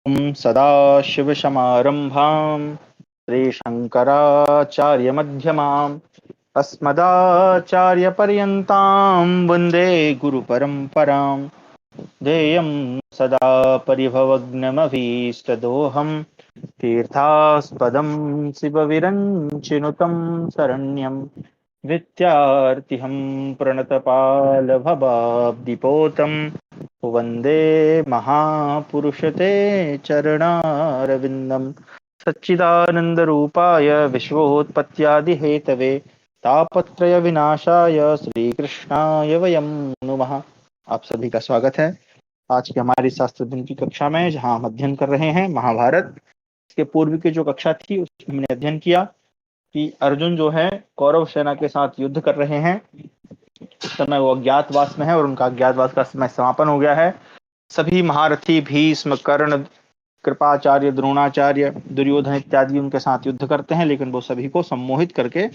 सदाशिवसमारम्भां श्रीशङ्कराचार्यमध्यमाम् अस्मदाचार्यपर्यन्तां वन्दे गुरुपरम्पराम्। ध्येयं सदा परिभवग्नमभीष्टदोहं तीर्थास्पदं शिवविरञ्चिनुतं शरण्यं विद्यार्थिहं प्रणतपालभवाब्धिपोतं वन्दे महापुरुषते चरणारविन्दं। सच्चिदानन्दरूपाय विश्वोत्पत्त्यादिहेतवे तापत्रय विनाशाय श्रीकृष्णाय वयं नुमः। आप सभी का स्वागत है आज की हमारी शास्त्र दिन की कक्षा में, जहां हम अध्ययन कर रहे हैं महाभारत। इसके पूर्व की जो कक्षा थी उसमें हमने अध्ययन किया कि अर्जुन जो है कौरव सेना के साथ युद्ध कर रहे हैं। इस समय वो अज्ञातवास में है और उनका अज्ञातवास का समय समापन हो गया है। सभी महारथी भीष्म, कर्ण, कृपाचार्य, द्रोणाचार्य, दुर्योधन इत्यादि उनके साथ युद्ध करते हैं, लेकिन वो सभी को सम्मोहित करके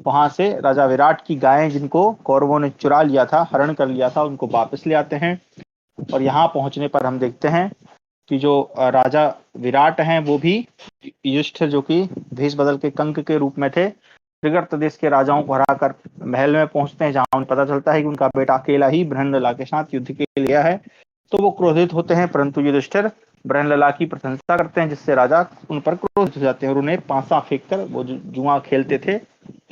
वहां से राजा विराट की गायें, जिनको कौरवों ने चुरा लिया था, हरण कर लिया था, उनको वापस ले आते हैं। और यहाँ पहुंचने पर हम देखते हैं कि जो राजा विराट हैं वो भी युधिष्ठिर, जो कि भेष बदल के कंक के रूप में थे, त्रिगर्त देश के राजाओं को हराकर महल में पहुंचते हैं, जहां उन्हें पता चलता है कि उनका बेटा अकेला ही बृहणलला के साथ युद्ध के लिए गया है। तो वो क्रोधित होते हैं, परंतु युधिष्ठिर बृहणलला की प्रशंसा करते हैं, जिससे राजा उन पर क्रोधित हो जाते हैं और उन्हें पांसा फेंक कर, वो जो जुआ खेलते थे,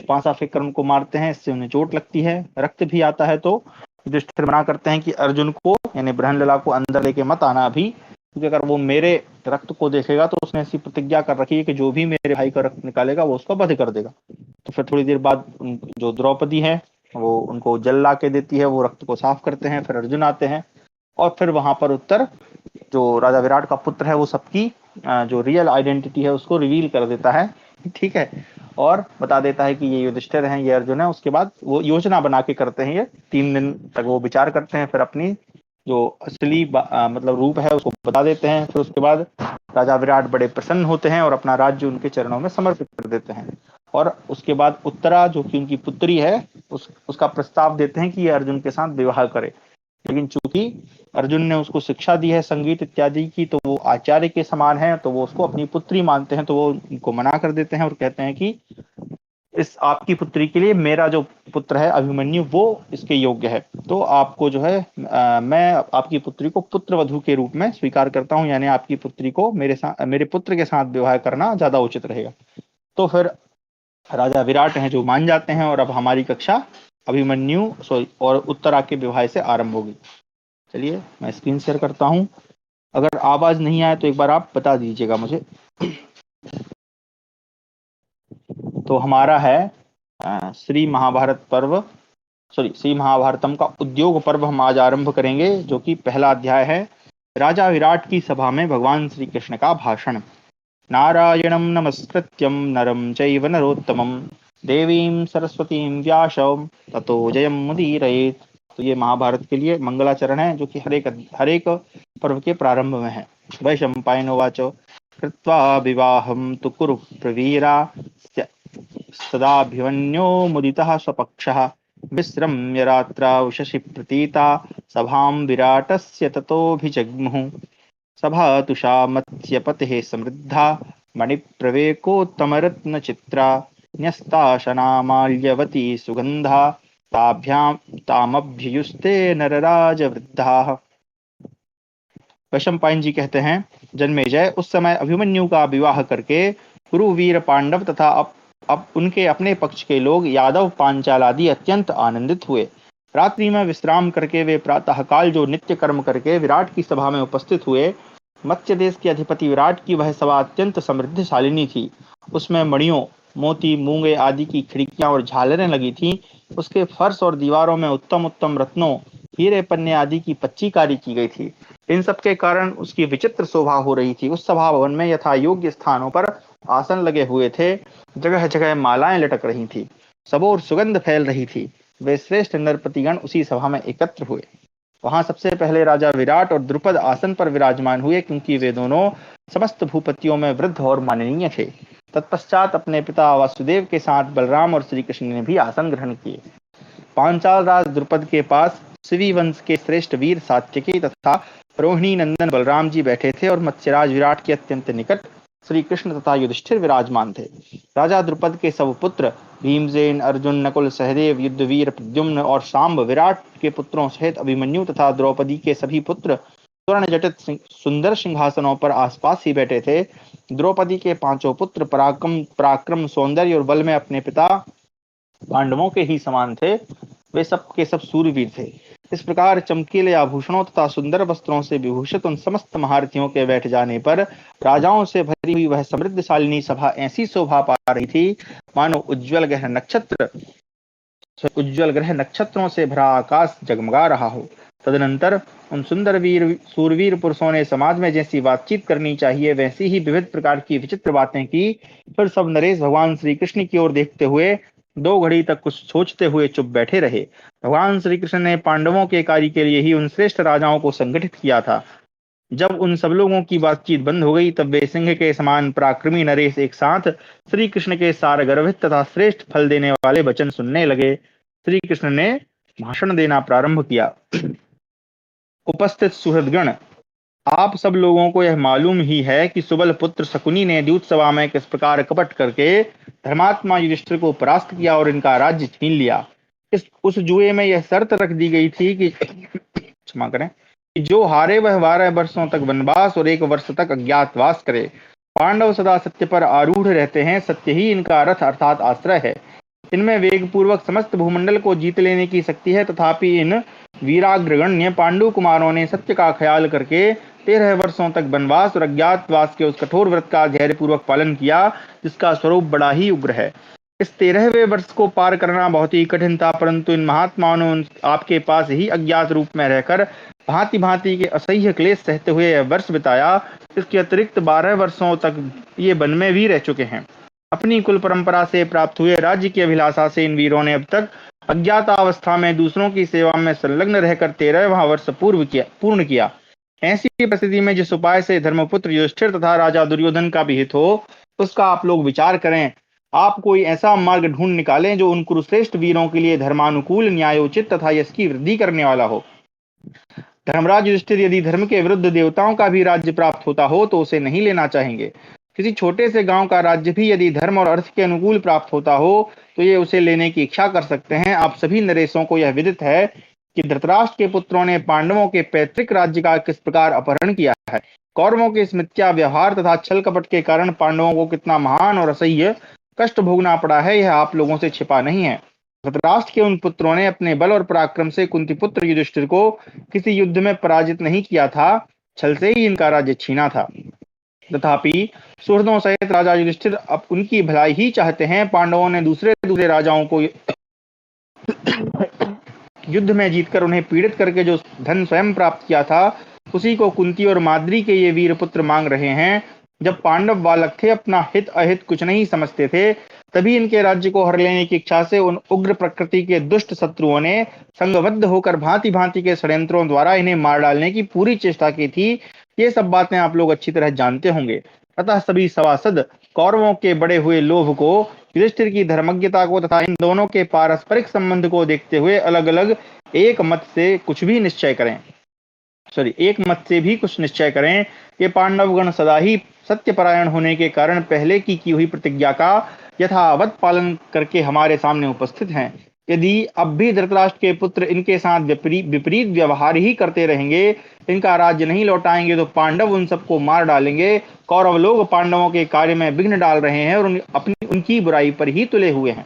पांसा फेंक कर उनको मारते हैं। इससे उन्हें चोट लगती है, रक्त भी आता है। तो युधिष्ठिर मना करते हैं कि अर्जुन को, यानी बृहणलला को, अंदर लेके मत आना अभी, क्योंकि अगर वो मेरे रक्त को देखेगा तो उसने ऐसी प्रतिज्ञा कर रखी है कि जो भी मेरे भाई का रक्त निकालेगा वो उसका वध कर देगा। तो फिर थोड़ी देर बाद जो द्रौपदी है वो उनको जल ला के देती है, वो रक्त को साफ करते हैं। फिर अर्जुन आते हैं और फिर वहां पर उत्तर, जो राजा विराट का पुत्र है, वो सबकी जो रियल आइडेंटिटी है उसको रिवील कर देता है, ठीक है, और बता देता है कि ये युधिष्ठिर हैं, ये अर्जुन है। उसके बाद वो योजना बना के करते हैं, ये 3 दिन तक वो विचार करते हैं, फिर अपनी जो असली मतलब रूप है उसको बता देते हैं। फिर उसके बाद राजा विराट बड़े प्रसन्न होते हैं और अपना राज्य उनके चरणों में समर्पित कर देते हैं। और उसके बाद उत्तरा, जो कि उनकी पुत्री है, उसका प्रस्ताव देते हैं कि ये अर्जुन के साथ विवाह करे। लेकिन चूंकि अर्जुन ने उसको शिक्षा दी है संगीत इत्यादि की, तो वो आचार्य के समान है, तो वो उसको अपनी पुत्री मानते हैं। तो वो उनको मना कर देते हैं और कहते हैं कि इस आपकी पुत्री के लिए मेरा जो पुत्र है अभिमन्यु, वो इसके योग्य है। तो आपको जो है मैं आपकी पुत्री को पुत्र वधू के रूप में स्वीकार करता हूँ, यानी आपकी पुत्री को मेरे पुत्र के साथ विवाह करना ज्यादा उचित रहेगा। तो फिर राजा विराट हैं जो मान जाते हैं, और अब हमारी कक्षा अभिमन्यु और उत्तरा के विवाह से आरंभ होगी। चलिए मैं स्क्रीन शेयर करता हूँ। अगर आवाज नहीं आए तो एक बार आप बता दीजिएगा मुझे। तो हमारा है श्री महाभारत पर्व, श्री महाभारतम का उद्योग पर्व हम आज आरंभ करेंगे, जो कि पहला अध्याय है। राजा विराट की सभा में भगवान श्री कृष्ण का भाषण। नारायणं नमस्कृत्यं नरं चैव नरोत्तमं देवीं सरस्वतीं व्यासं ततो जयं मुदीरयेत्। तो ये महाभारत के लिए मंगलाचरण है, जो कि हर एक पर्व के प्रारंभ में है। वैशंपायनोवाच कृत्वा विवाहं तु कुरु प्रवीरा सदाभिमन्यो मुदितः स्वपक्षः विश्रम्य रात्रौ शशि प्रतीता सभां विराटस्य ततोऽभिजग्मुः। सभा तुषा मत्स्यपतेः समृद्धा मणिप्रवेकोत्तमरत्नचित्रा न्यस्ताशनामाल्यवती सुगंधा ताभ्यां तामभ्युस्ते नरराजवृद्धाः। वैशंपायन जी कहते हैं, जन्मेजय, उस समय अभिमन्यु का विवाह करके कुरुवीर पांडव तथा अब उनके अपने पक्ष के लोग यादव पांचाल आदि अत्यंत आनंदित हुए। रात्रि में विश्राम करके वे प्रातःकाल जो नित्य कर्म करके विराट की सभा में उपस्थित हुए। मत्स्य देश के अधिपति विराट की वह सभा अत्यंत समृद्धशालिनी थी। उसमें मणियों, मोती, मूंगे आदि की खिड़कियां और झालरें लगी थीं। उसके फर्श और दीवारों में उत्तम उत्तम रत्नों, हीरे पन्ने आदि की पच्चीकारी की गई थी। इन सब के कारण उसकी विचित्र शोभा हो रही थी। उस सभा भवन में यथा योग्य स्थानों पर आसन लगे हुए थे, जगह जगह मालाएं लटक रही थी, सबोर सुगंध फैल रही थी। वे श्रेष्ठ नरपतिगण उसी सभा में एकत्र हुए। वहां सबसे पहले राजा विराट और द्रुपद आसन पर विराजमान हुए, क्योंकि वे दोनों समस्त भूपतियों में वृद्ध और माननीय थे। तत्पश्चात अपने पिता वासुदेव के साथ बलराम और श्री कृष्ण ने भी आसन ग्रहण किए। पांचाल राज द्रुपद के पास शिवी वंश के श्रेष्ठ वीर सात्यकी तथा रोहिणी नंदन बलराम जी बैठे थे और मत्स्यराज विराट के अत्यंत निकट श्री कृष्ण तथा युधिष्ठिर विराजमान थे। राजा द्रुपद के सब पुत्र भीमसेन, अर्जुन, नकुल, सहदेव, युद्धवीर प्रद्युम्न और सांब विराट के पुत्रों सहित अभिमन्यु तथा द्रौपदी के सभी पुत्र स्वर्ण जटित सुंदर सिंहासनों पर आसपास ही बैठे थे। द्रौपदी के पांचों पुत्र पराक्रम पराक्रम सौंदर्य और बल में अपने पिता पांडवों के ही समान थे। वे सब के सब सूरवीर थे। इस प्रकार चमकीले आभूषणों तथा सुंदर वस्त्रों से विभूषित उन समस्त महारथियों के बैठ जाने पर राजाओं से भरी हुई वह समृद्धशालिनी सभा ऐसी शोभा पा रही थी मानो उज्ज्वल ग्रह नक्षत्रों से भरा आकाश जगमगा रहा हो। तदनंतर उन सुंदर वीर सूरवीर पुरुषों ने समाज में जैसी बातचीत करनी चाहिए वैसी ही विविध प्रकार की विचित्र बातें की। फिर सब नरेश भगवान श्री कृष्ण की ओर देखते हुए 2 घड़ी तक कुछ सोचते हुए चुप बैठे रहे। भगवान श्री कृष्ण ने पांडवों के कार्य के लिए ही उन श्रेष्ठ राजाओं को संगठित किया था। जब उन सब लोगों की बातचीत बंद हो गई तब वे सिंह के समान पराक्रमी नरेश एक साथ श्री कृष्ण के सार गर्भित तथा श्रेष्ठ फल देने वाले वचन सुनने लगे। श्री कृष्ण ने भाषण देना प्रारंभ किया। उपस्थित सुहृदगण, आप सब लोगों को यह मालूम ही है कि सुबल पुत्र शकुनी ने द्यूत सभा में किस प्रकार कपट करके धर्मात्मा युधिष्ठिर को परास्त किया और इनका राज्य छीन लिया। उस जुए में यह शर्त रख दी गई थी कि क्षमा करें कि जो हारे वह 12 वर्षों तक वनवास और 1 वर्ष तक अज्ञातवास करे। पांडव सदा सत्य पर आरूढ़ रहते हैं, सत्य ही इनका रथ अर्थात आश्रय है। इनमें वेग पूर्वक समस्त भूमंडल को जीत लेने की शक्ति है, तथापि इन वीराग्रगण्य पांडु कुमारों ने सत्य का ख्याल करके 13 वर्षों तक वनवास और अज्ञातवास के उस कठोर व्रत का धैर्यपूर्वक पालन किया जिसका स्वरूप बड़ा ही उग्र है। इस 13वें वर्ष को पार करना बहुत ही कठिन था, परंतु इन महात्माओं ने आपके पास ही अज्ञात रूप में रहकर भांति भांति के असह्य क्लेश सहते हुए यह वर्ष बिताया। इसके अतिरिक्त 12 वर्षों तक ये वन में भी रह चुके हैं। अपनी कुल परंपरा से प्राप्त हुए राज्य की अभिलाषा से इन वीरों ने अब तक अज्ञातावस्था में दूसरों की सेवा में संलग्न रहकर 13वां वर्ष पूर्ण किया। ऐसी परिस्थिति में जिस उपाय से धर्मपुत्र युधिष्ठिर तथा राजा दुर्योधन का भी हित हो उसका आप लोग विचार करें। आप कोई ऐसा मार्ग ढूंढ निकालें जो उन कुरुश्रेष्ठ वीरों के लिए धर्मानुकूल, न्यायोचित तथा यश की वृद्धि करने वाला हो। धर्मराज युधिष्ठिर यदि धर्म के विरुद्ध देवताओं का भी राज्य प्राप्त होता हो तो उसे नहीं लेना चाहेंगे। किसी छोटे से गांव का राज्य भी यदि धर्म और अर्थ के अनुकूल प्राप्त होता हो तो ये उसे लेने की इच्छा कर सकते हैं। आप सभी नरेशों को यह विदित है कि धृतराष्ट्र के पुत्रों ने पांडवों के पैतृक राज्य का किस प्रकार अपहरण किया है। कौरवों के इस मिथ्या व्यवहार तथा छल कपट के कारण पांडवों को कितना महान और असह्य कष्ट भोगना पड़ा है यह आप लोगों से छिपा नहीं है। धृतराष्ट्र के उन पुत्रों ने अपने बल और पराक्रम से कुंती पुत्र युधिष्ठिर को किसी युद्ध में पराजित नहीं किया था, छल से ही इनका राज्य छीना था। तथापि सुहृदों सहित राजा युधिष्ठिर अब उनकी भलाई ही चाहते हैं। पांडवों ने दूसरे राजाओं को युद्ध में जीतकर उन्हें पीड़ित करके जो धन स्वयं प्राप्त किया था उसी को कुंती और माद्री के ये वीर पुत्र मांग रहे हैं। जब पांडव बालक थे, अपना हित अहित कुछ नहीं समझते थे, तभी इनके राज्य को हर लेने की इच्छा से उन उग्र प्रकृति के दुष्ट शत्रुओं ने संघबद्ध होकर भांति भांति के षड्यंत्रों द्वारा इन्हें मार डालने की पूरी चेष्टा की थी। ये सब बातें आप लोग अच्छी तरह जानते होंगे। अतः सभी सभासद कौरवों के बड़े हुए लोभ को, युधिष्ठिर की धर्मज्ञता को तथा इन दोनों के पारस्परिक संबंध को देखते हुए अलग अलग एक मत से भी कुछ निश्चय करें। ये पांडवगण सदा ही सत्यपरायण होने के कारण पहले की हुई प्रतिज्ञा का यथावत पालन करके हमारे सामने उपस्थित हैं। यदि अब भी धृतराष्ट्र के पुत्र इनके साथ विपरीत व्यवहार ही करते रहेंगे, इनका राज्य नहीं लौटाएंगे तो पांडव उन सबको मार डालेंगे। कौरव लोग पांडवों के कार्य में विघ्न डाल रहे हैं और उनकी बुराई पर ही तुले हुए हैं।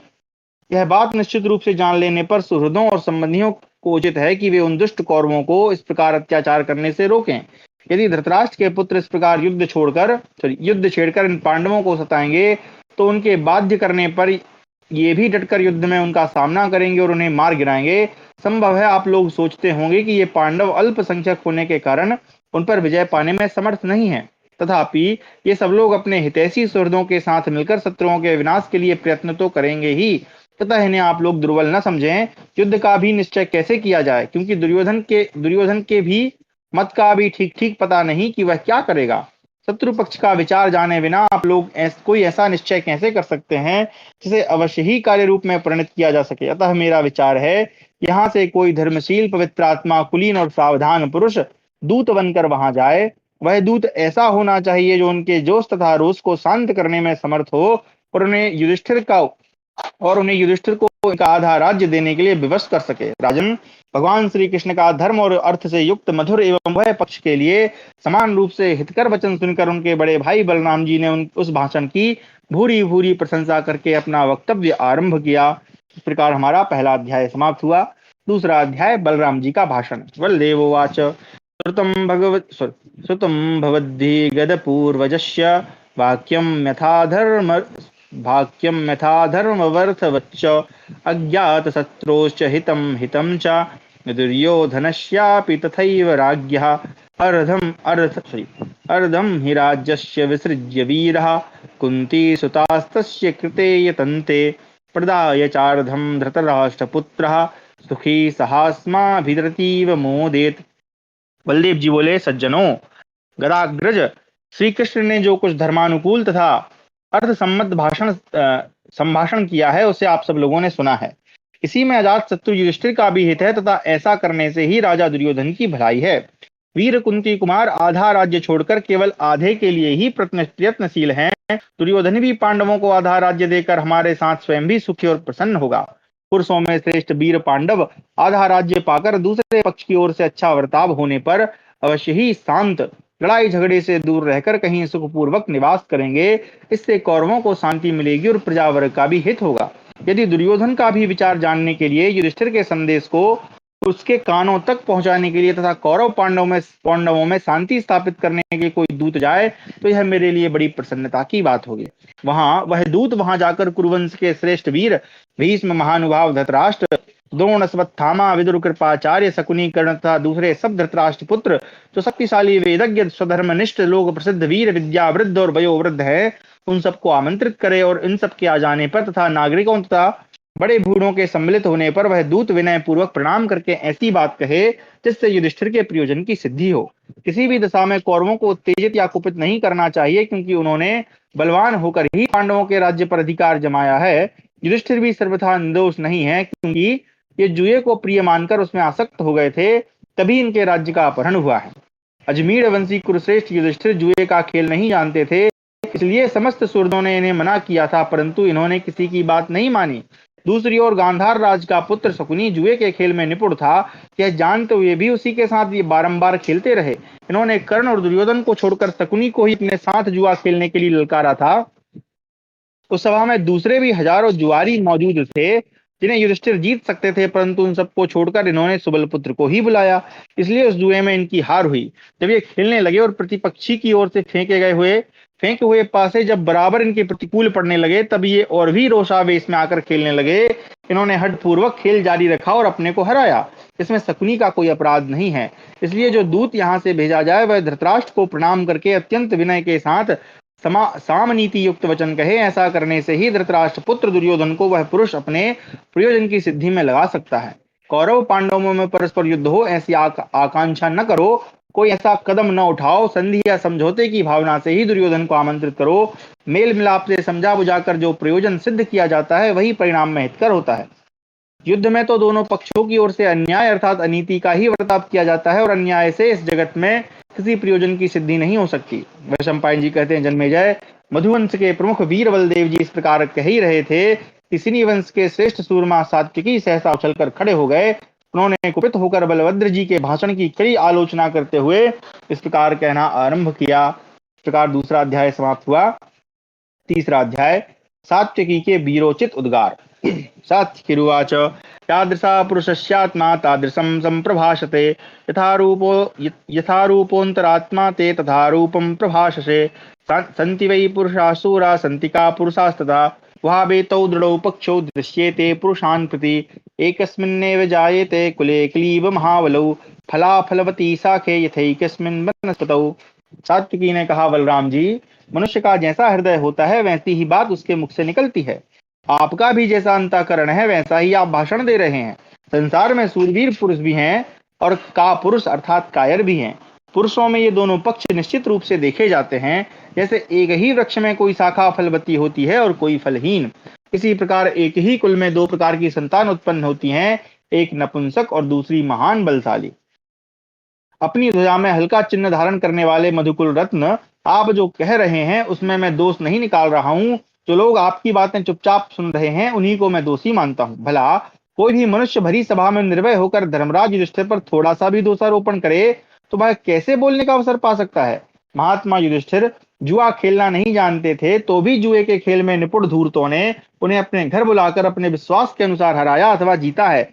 यह बात निश्चित रूप से जान लेने पर सुहृदों और संबंधियों को उचित है कि वे उन दुष्ट कौरवों को इस प्रकार अत्याचार करने से रोकें। यदि धृतराष्ट्र के पुत्र इस प्रकार युद्ध छेड़कर इन पांडवों को सताएंगे तो उनके बाध्य करने पर ये भी डटकर युद्ध में उनका सामना करेंगे और उन्हें मार गिराएंगे। संभव है आप लोग सोचते होंगे कि ये पांडव अल्पसंख्यक होने के कारण उन पर विजय पाने में समर्थ नहीं है, तथापि ये सब लोग अपने हितैषी सुहृदों के साथ मिलकर शत्रुओं के विनाश के लिए प्रयत्न तो करेंगे ही, तथा इन्हें आप लोग दुर्बल न समझें। युद्ध का भी निश्चय कैसे किया जाए, क्योंकि दुर्योधन के भी मत का भी ठीक ठीक पता नहीं कि वह क्या करेगा। शत्रु पक्ष का विचार जाने बिना आप लोग कोई ऐसा निश्चय कैसे कर सकते हैं जिसे अवश्य ही कार्य रूप में परिणत किया जा सके। अतः मेरा विचार है, यहाँ से कोई धर्मशील पवित्र आत्मा कुलीन और सावधान पुरुष दूत बनकर वहां जाए। वह दूत ऐसा होना चाहिए जो उनके जोश तथा रोष को शांत करने में समर्थ हो और उन्हें युधिष्ठिर को इनका आधा राज्य देने के लिए विवश कर सके। राजन, भगवान श्री कृष्ण का धर्म और अर्थ से युक्त मधुर एवं वह पक्ष के लिए समान रूप से हितकर वचन सुनकर उनके बड़े भाई बलराम जी ने उस भाषण की भूरी भूरी प्रशंसा करके अपना वक्तव्य आरंभ किया। इस प्रकार हमारा पहला अध्याय समाप्त हुआ। दूसरा अध्याय बलराम जी का भाषण। बलदेवोवाच श्रुतं भवद्भिः पूर्वजस्य वाक्यं यथा धर्मवर्थवच्च अज्ञातशत्रोश्च हितं च दुर्योधनस्यापि तथैव राज्ञः अर्धं हि राज्यस्य विसृज्य वीरः कुन्तीसुतास्तस्य कृते यतन्ते प्रदाय चार्धं धृतराष्ट्रपुत्रः सुखी सहास्माभिधृतीव मोदेत। बलदेव जी बोले, सज्जनों, गदाग्रज श्री कृष्ण ने जो कुछ धर्मानुकूल तथा अर्थ सम्मत संभाषण किया है उसे आप सब लोगों ने सुना है। इसी में अजात शत्रु युधिष्ठिर का भी हित है तथा ऐसा करने से ही राजा दुर्योधन की भलाई है। वीर कुंती कुमार आधा राज्य छोड़कर केवल आधे के लिए ही प्रयत्नशील हैं। दुर्योधन भी पांडवों को आधा राज्य देकर हमारे साथ स्वयं भी सुखी और प्रसन्न होगा। पुरुषों में श्रेष्ठ वीर पांडव आधा राज्य पाकर दूसरे पक्ष की ओर से अच्छा वर्ताव होने पर अवश्य ही शांत, लड़ाई झगड़े से दूर रहकर कहीं सुखपूर्वक निवास करेंगे। इससे कौरवों को शांति मिलेगी और प्रजावर्ग का भी हित होगा। यदि दुर्योधन का भी विचार जानने के लिए युधिष्ठिर के संदेश को उसके कानों तक पहुंचाने के लिए तथा कौरव पांडवों में शांति स्थापित करने के लिए कोई दूत जाए तो यह मेरे लिए बड़ी प्रसन्नता की बात होगी। वह दूत वहां जाकर कुरुवंश के श्रेष्ठ वीर भीष्म, महानुभाव धृतराष्ट्र, द्रोण, अश्वत्थामा, विदुर, कृपाचार्य, शकुनी, कर्ण तथा दूसरे सब धृतराष्ट्र पुत्र जो शक्तिशाली, वेदज्ञ, स्वधर्मनिष्ठ, लोक प्रसिद्ध वीर, विद्यावृद्ध और वयोवृद्ध है, उन सबको आमंत्रित करे और इन सब के आ जाने पर तथा नागरिकों तथा बड़े बूढ़ों के सम्मिलित होने पर वह दूत विनय पूर्वक प्रणाम करके ऐसी बात कहे जिससे युधिष्ठिर के प्रयोजन की सिद्धि हो। किसी भी दशा में कौरवों को उत्तेजित या कुपित नहीं करना चाहिए, क्योंकि उन्होंने बलवान होकर ही पांडवों के राज्य पर अधिकार जमाया है। युधिष्ठिर भी सर्वथा निर्दोष नहीं है, क्योंकि ये जुए को प्रिय मानकर उसमें आसक्त हो गए थे, तभी इनके राज्य का अपहरण हुआ है। अजमीर वंशी कुरुश्रेष्ठ युधिष्ठिर जुए का खेल नहीं जानते थे, इसलिए समस्त सुरदों ने इन्हें मना किया था, परंतु इन्होंने किसी की बात नहीं मानी। दूसरी ओर गांधार राज का पुत्र शकुनी जुए के खेल में निपुण था। यह जानते हुए भी उसी के साथ ये बारंबार खेलते रहे। इन्होंने कर्ण और दुर्योधन को छोड़कर शकुनी को ही अपने साथ जुआ खेलने के लिए ललकारा था। उस सभा में दूसरे भी हजारों जुआरी मौजूद थे जिन्हें युधिष्ठिर जीत सकते थे, परंतु उन सबको छोड़कर इन्होंने सुबल पुत्र को ही बुलाया, इसलिए उस जुए में इनकी हार हुई। जब ये खेलने लगे और प्रतिपक्षी की ओर से फेंके हुए पासे जब बराबर इनके प्रतिकूल पड़ने लगे, तब ये और भी रोषावेश में आकर खेलने लगे। इन्होंने हठपूर्वक खेल जारी रखा और अपने को हराया। इसमें शकुनी का कोई अपराध नहीं है, इसलिए जो दूत यहाँ से भेजा जाए वह धृतराष्ट्र को प्रणाम करके अत्यंत विनय के साथ सामनीति युक्त वचन कहे। ऐसा करने से ही धृतराष्ट्र पुत्र दुर्योधन को वह पुरुष अपने प्रयोजन की सिद्धि में लगा सकता है। कौरव पांडवों में परस्पर युद्ध हो ऐसी आकांक्षा न करो, कोई ऐसा कदम न उठाओ। संधि या समझौते की भावना से ही दुर्योधन को आमंत्रित करो। मेल मिलाप से समझा बुझाकर जो प्रयोजन सिद्ध किया जाता है वही परिणाम में हितकर होता है। युद्ध में तो दोनों पक्षों की ओर से अन्याय अर्थात अनीति का ही वर्ताव किया जाता है और अन्याय से इस जगत में किसी प्रयोजन की सिद्धि नहीं हो सकती। वैशंपायन जी कहते हैं, जन्मेजय, मधुवंश के प्रमुख वीर बलदेव जी इस प्रकार कह ही रहे थे कि सिनी वंश के श्रेष्ठ सूरमा सात्विकी सहसा उछलकर खड़े हो गए। उन्होंने कुपित होकर बलभद्र जी के भाषण की कड़ी आलोचना करते हुए इस प्रकार कहना आरंभ किया। इस प्रकार दूसरा अध्याय समाप्त हुआ। तीसरा अध्याय सात्विकी के वीरोचित उद्गार। सात्विकिरुवाच यादृशा पुरुषस्यात्मा तादृशं संप्रभाषते यथा रूपोऽन्तरात्मा ते तथा रूपं प्रभाषसे सन्ति वै पुरुषासूरा सन्तिका पुरुषास्तथा वहावेतौ दृढौ पक्षौ दृश्येते पुरुषान् प्रति एकस्मिन्नेव जायेते कुले क्लीब महाबलौ फलाफलवती शाखे यथैकस्मिन् वनस्पतौ। सात्विकी ने कहा, बलराम जी, मनुष्य का जैसा हृदय होता है वैसी ही बात उसके मुख से निकलती है। आपका भी जैसा अंतःकरण है वैसा ही आप भाषण दे रहे हैं। संसार में सूरवीर पुरुष भी हैं और का पुरुष अर्थात कायर भी हैं। पुरुषों में ये दोनों पक्ष निश्चित रूप से देखे जाते हैं। जैसे एक ही वृक्ष में कोई शाखा फलवती होती है और कोई फलहीन, इसी प्रकार एक ही कुल में दो प्रकार की संतान उत्पन्न होती हैं, एक नपुंसक और दूसरी महान बलशाली। अपनी ध्वजा में हल्का चिन्ह धारण करने वाले मधुकुल रत्न, आप जो कह रहे हैं उसमें मैं दोष नहीं निकाल रहा हूँ। जो लोग आपकी बातें चुपचाप सुन रहे हैं उन्हीं को मैं दोषी मानता हूँ। भला कोई भी मनुष्य भरी सभा में निर्भय होकर धर्मराज युधिष्ठिर पर थोड़ा सा भी दोषारोपण करे तो वह कैसे बोलने का अवसर पा सकता है। महात्मा युधिष्ठिर जुआ खेलना नहीं जानते थे, तो भी जुए के खेल में निपुण धूर्तों ने उन्हें अपने घर बुलाकर अपने विश्वास के अनुसार हराया अथवा जीता है।